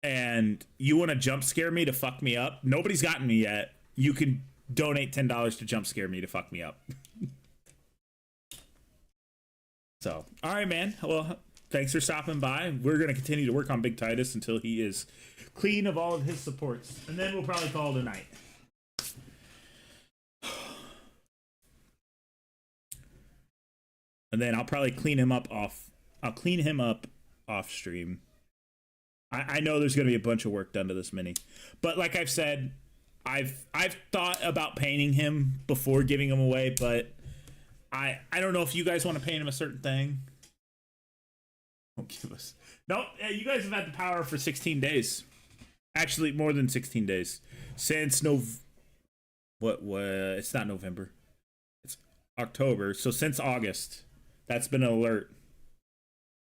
and you want to jump scare me to fuck me up. Nobody's gotten me yet. You can donate $10 to jump scare me to fuck me up. So, all right, man. Well, thanks for stopping by. We're going to continue to work on Big Titus until he is clean of all of his supports. And then we'll probably call it a night. And then I'll probably clean him up off. I'll clean him up off stream. I know there's going to be a bunch of work done to this mini. But like I've said, I've thought about painting him before giving him away, but I don't know if you guys want to paint him a certain thing. Don't give us. No, you guys have had the power for 16 days. Actually, more than 16 days. Since what it's not November. It's October. So since August, that's been an alert.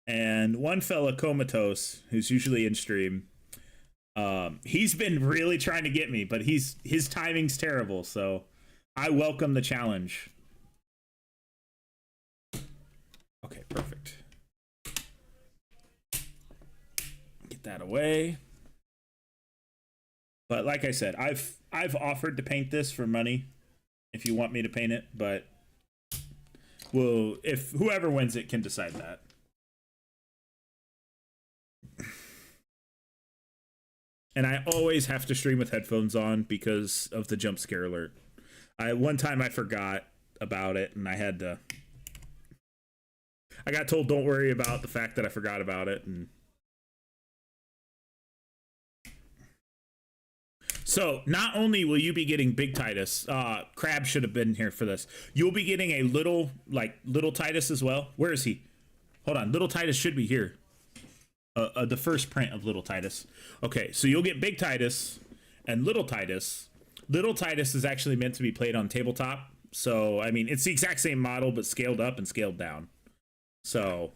And one fella, Comatose, who's usually in stream, he's been really trying to get me, but his timing's terrible, so I welcome the challenge. Okay, perfect. Get that away. But like I said, I've offered to paint this for money if you want me to paint it, but if whoever wins it can decide that. And I always have to stream with headphones on because of the jump scare alert. One time I forgot about it, and I got told don't worry about the fact that I forgot about it. And so not only will you be getting Big Titus, Crab should have been here for this. You'll be getting a little Titus as well. Where is he? Hold on, little Titus should be here. The first print of Little Titus. Okay, so you'll get Big Titus and Little Titus. Little Titus is actually meant to be played on tabletop. So, I mean, it's the exact same model, but scaled up and scaled down. So,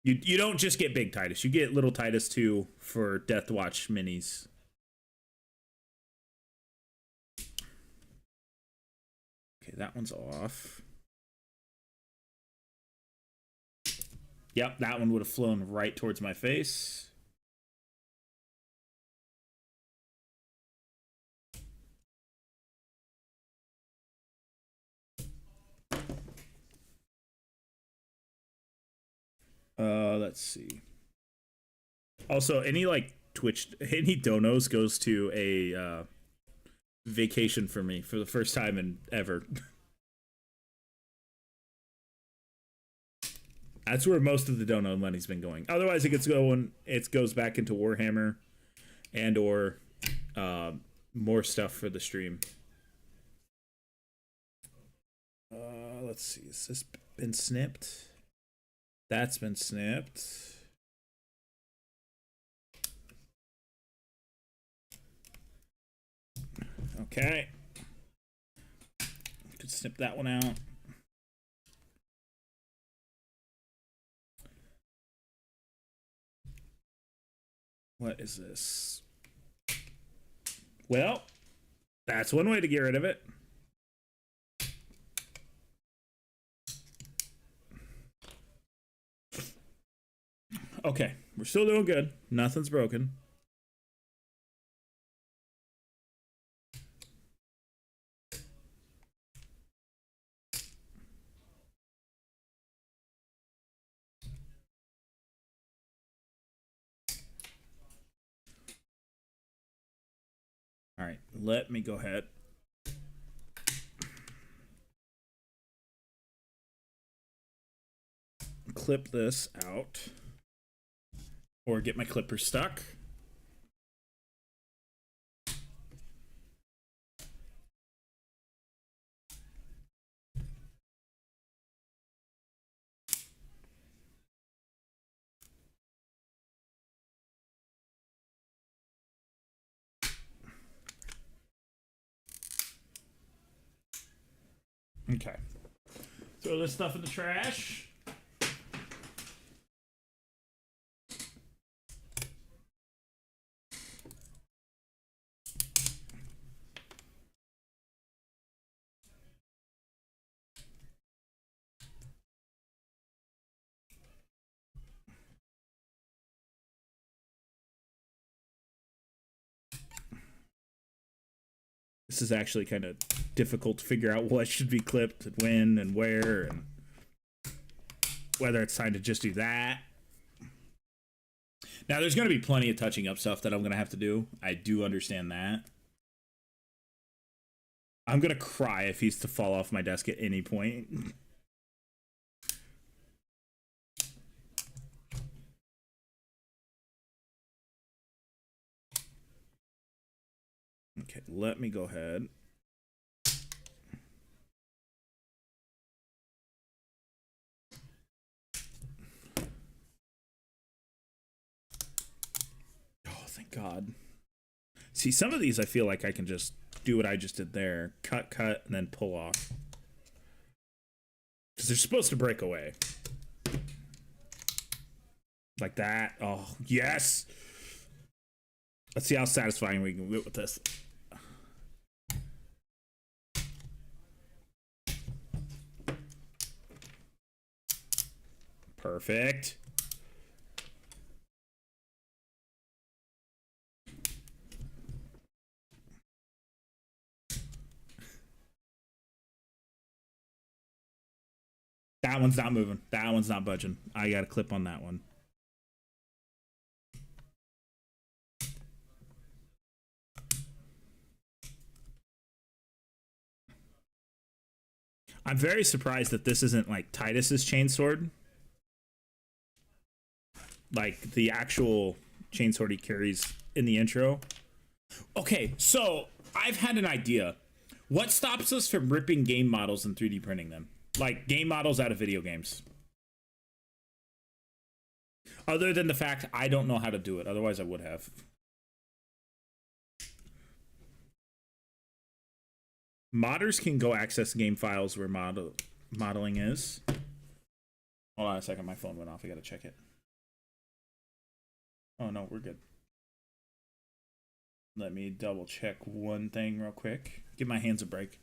you don't just get Big Titus. You get Little Titus, too, for Deathwatch minis. Okay, that one's off. Yep, that one would have flown right towards my face. Let's see. Also, any any donos goes to a vacation for me for the first time in ever. That's where most of the dono money's been going. Otherwise, it goes back into Warhammer and or more stuff for the stream. Let's see. Has this been snipped? That's been snipped. Okay. Could snip that one out. What is this? Well, that's one way to get rid of it. Okay, we're still doing good. Nothing's broken. All right, let me go ahead. Clip this out. Or get my clipper stuck. Okay. Throw this stuff in the trash. This is actually kind of difficult to figure out what should be clipped and when and where and whether it's time to just do that. Now, there's going to be plenty of touching up stuff that I'm going to have to do. I do understand that. I'm going to cry if he's to fall off my desk at any point. Okay, let me go ahead. Oh, thank God. See, some of these I feel like I can just do what I just did there. Cut, and then pull off. Because they're supposed to break away. Like that. Oh, yes! Let's see how satisfying we can get with this. Perfect. That one's not moving. That one's not budging. I got a clip on that one. I'm very surprised that this isn't like Titus's chainsword. Like the actual chainsword he carries in the intro. Okay, so I've had an idea. What stops us from ripping game models and 3D printing them? Like game models out of video games. Other than the fact I don't know how to do it. Otherwise I would have. Modders can go access game files where modeling is. Hold on a second, my phone went off. I gotta check it. Oh no, we're good. Let me double check one thing real quick. Give my hands a break.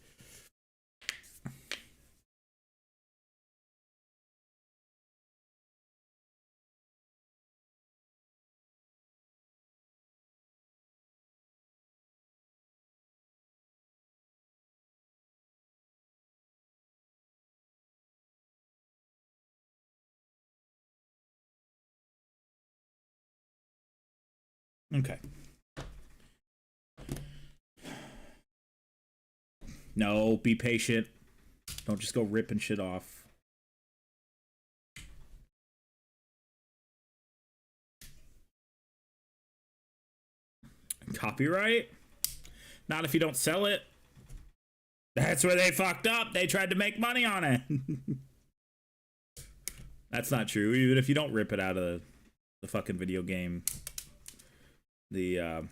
Okay. No, be patient. Don't just go ripping shit off. Copyright? Not if you don't sell it. That's where they fucked up. They tried to make money on it. That's not true. Even if you don't rip it out of the fucking video game, the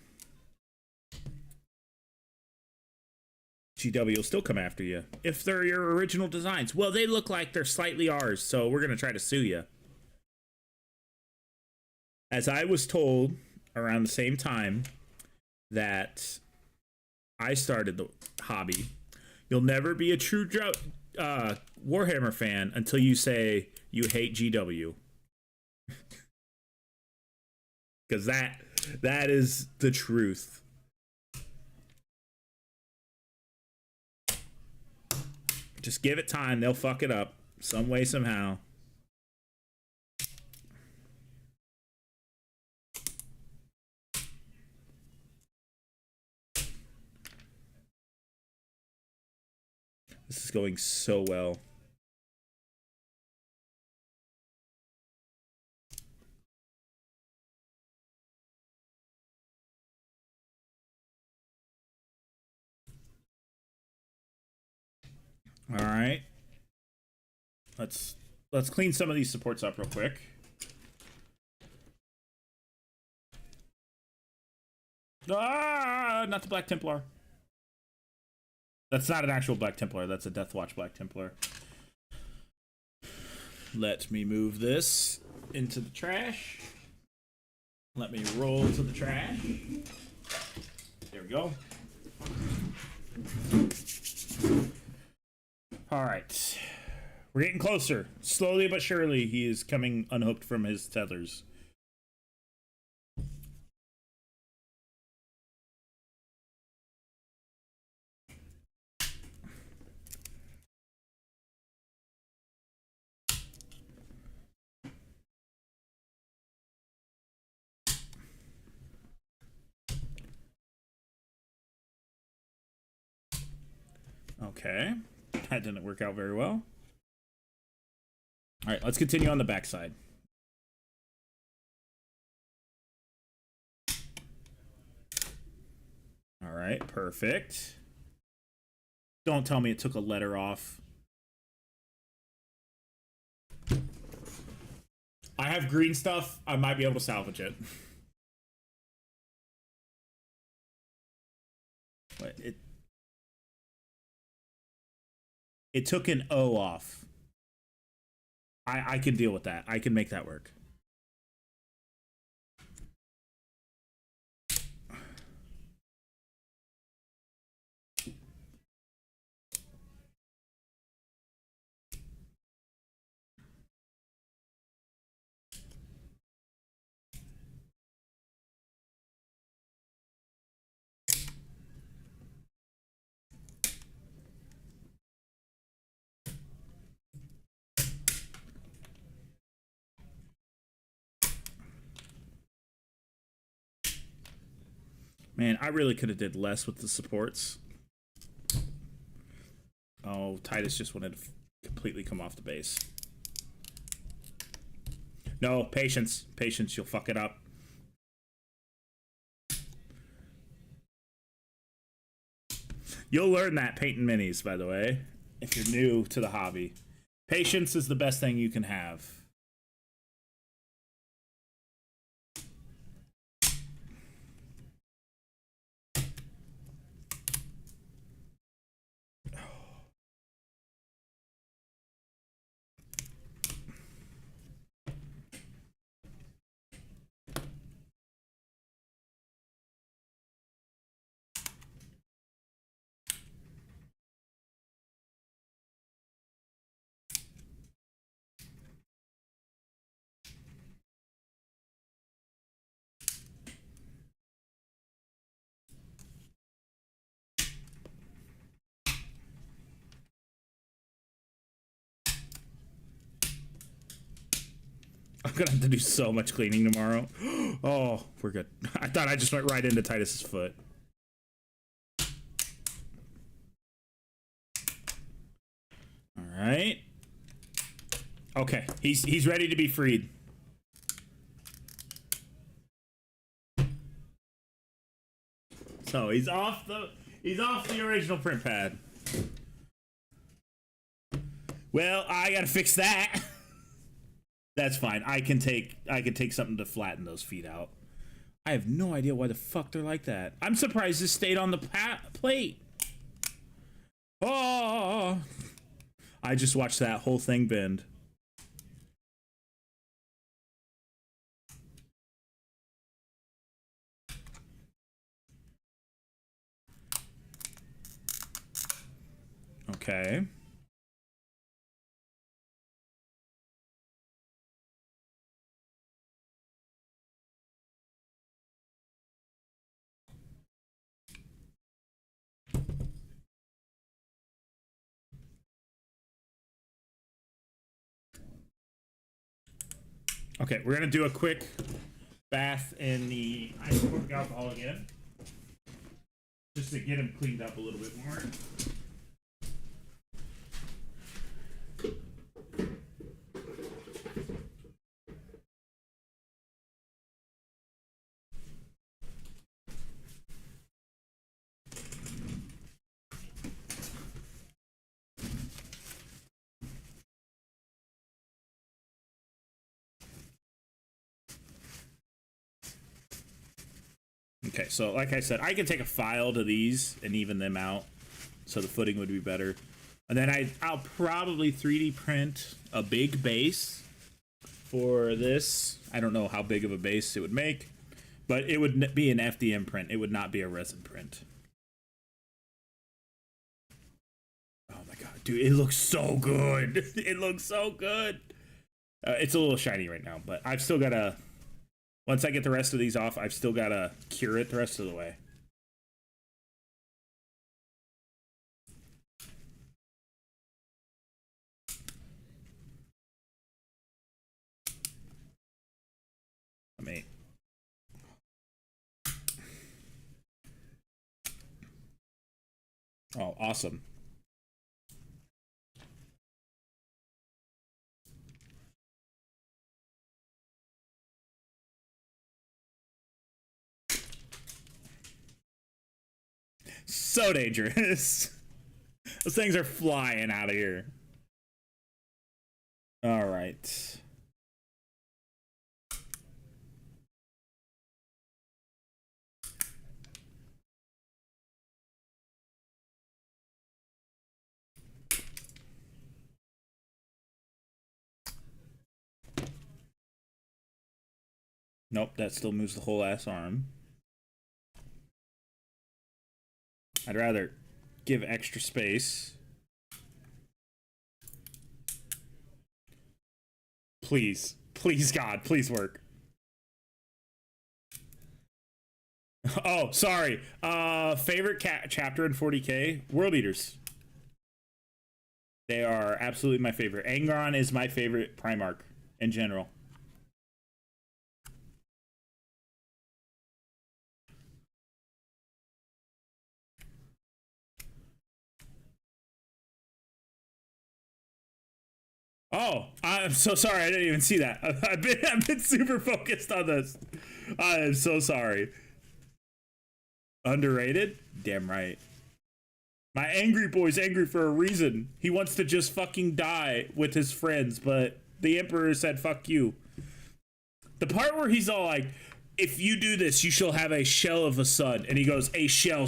GW will still come after you if they're your original designs. Well, they look like they're slightly ours, so we're gonna try to sue you. As I was told around the same time that I started the hobby, you'll never be a true Warhammer fan until you say you hate GW. Because that is the truth. Just give it time. They'll fuck it up some way, somehow. This is going so well. All right. Let's clean some of these supports up real quick. Ah, not the Black Templar. That's not an actual Black Templar. That's a Deathwatch Black Templar. Let me move this into the trash. Let me roll to the trash. There we go. All right. We're getting closer. Slowly but surely, he is coming unhooked from his tethers. Okay. That didn't work out very well. All right, let's continue on the backside. All right, perfect. Don't tell me it took a letter off. I have green stuff. I might be able to salvage it. But it took an O off. I can deal with that. I can make that work. Man, I really could have did less with the supports. Oh, Titus just wanted to completely come off the base. No, patience. Patience, you'll fuck it up. You'll learn that painting minis, by the way, if you're new to the hobby. Patience is the best thing you can have. I'm gonna have to do so much cleaning tomorrow. Oh, we're good. I thought I just went right into Titus's foot. All right. Okay, he's ready to be freed. So he's off the original print pad. Well, I gotta fix that. That's fine. I can take something to flatten those feet out. I have no idea why the fuck they're like that. I'm surprised this stayed on the plate. Oh, I just watched that whole thing bend. Okay. Okay, we're gonna do a quick bath in the isopropyl alcohol again, just to get him cleaned up a little bit more. Okay, so like I said, I can take a file to these and even them out so the footing would be better. And then I'll probably 3D print a big base for this. I don't know how big of a base it would make, but it would be an FDM print. It would not be a resin print. Oh my god, dude, it looks so good. It looks so good. It's a little shiny right now, but I've still got to... Once I get the rest of these off, I've still got to cure it the rest of the way. Let me... Oh, awesome. So dangerous. Those things are flying out of here. All right. Nope, that still moves the whole ass arm. I'd rather give extra space. Please. Please, God. Please work. Oh, sorry. Favorite chapter in 40K? World Eaters. They are absolutely my favorite. Angron is my favorite Primarch in general. Oh, I'm so sorry. I didn't even see that. I've been super focused on this. I am so sorry. Underrated? Damn right. My angry boy's angry for a reason. He wants to just fucking die with his friends, but the Emperor said, fuck you. The part where he's all like, if you do this, you shall have a shell of a son. And he goes, a shell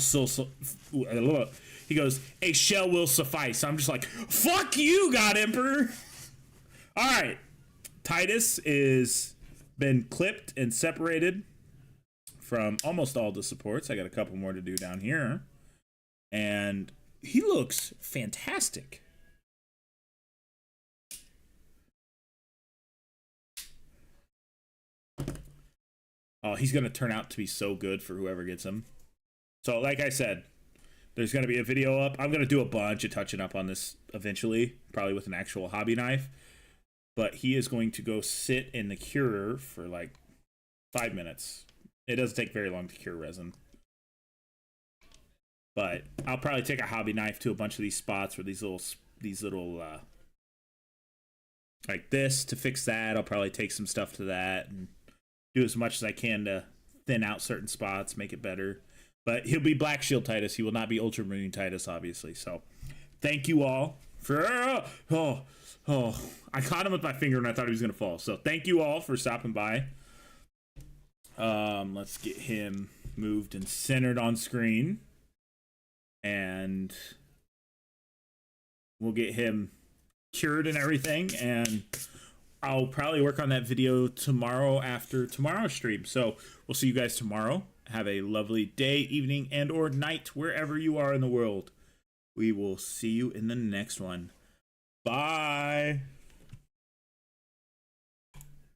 he goes, a shell will suffice. I'm just like, fuck you, God Emperor. All right, Titus is been clipped and separated from almost all the supports. I got a couple more to do down here, and he looks fantastic. Oh, he's gonna turn out to be so good for whoever gets him. So, like I said, there's gonna be a video up. I'm gonna do a bunch of touching up on this eventually, probably with an actual hobby knife. But he is going to go sit in the curer for like 5 minutes. It doesn't take very long to cure resin. But I'll probably take a hobby knife to a bunch of these spots where these little like this to fix that. I'll probably take some stuff to that and do as much as I can to thin out certain spots, make it better. But he'll be Black Shield Titus. He will not be Ultramarine Titus, obviously. So thank you all Oh, I caught him with my finger and I thought he was gonna fall. So thank you all for stopping by. Let's get him moved and centered on screen, and we'll get him cured and everything, and I'll probably work on that video tomorrow after tomorrow's stream. So we'll see you guys tomorrow. Have a lovely day, evening, and or night wherever you are in the world. We will see you in the next one. Bye.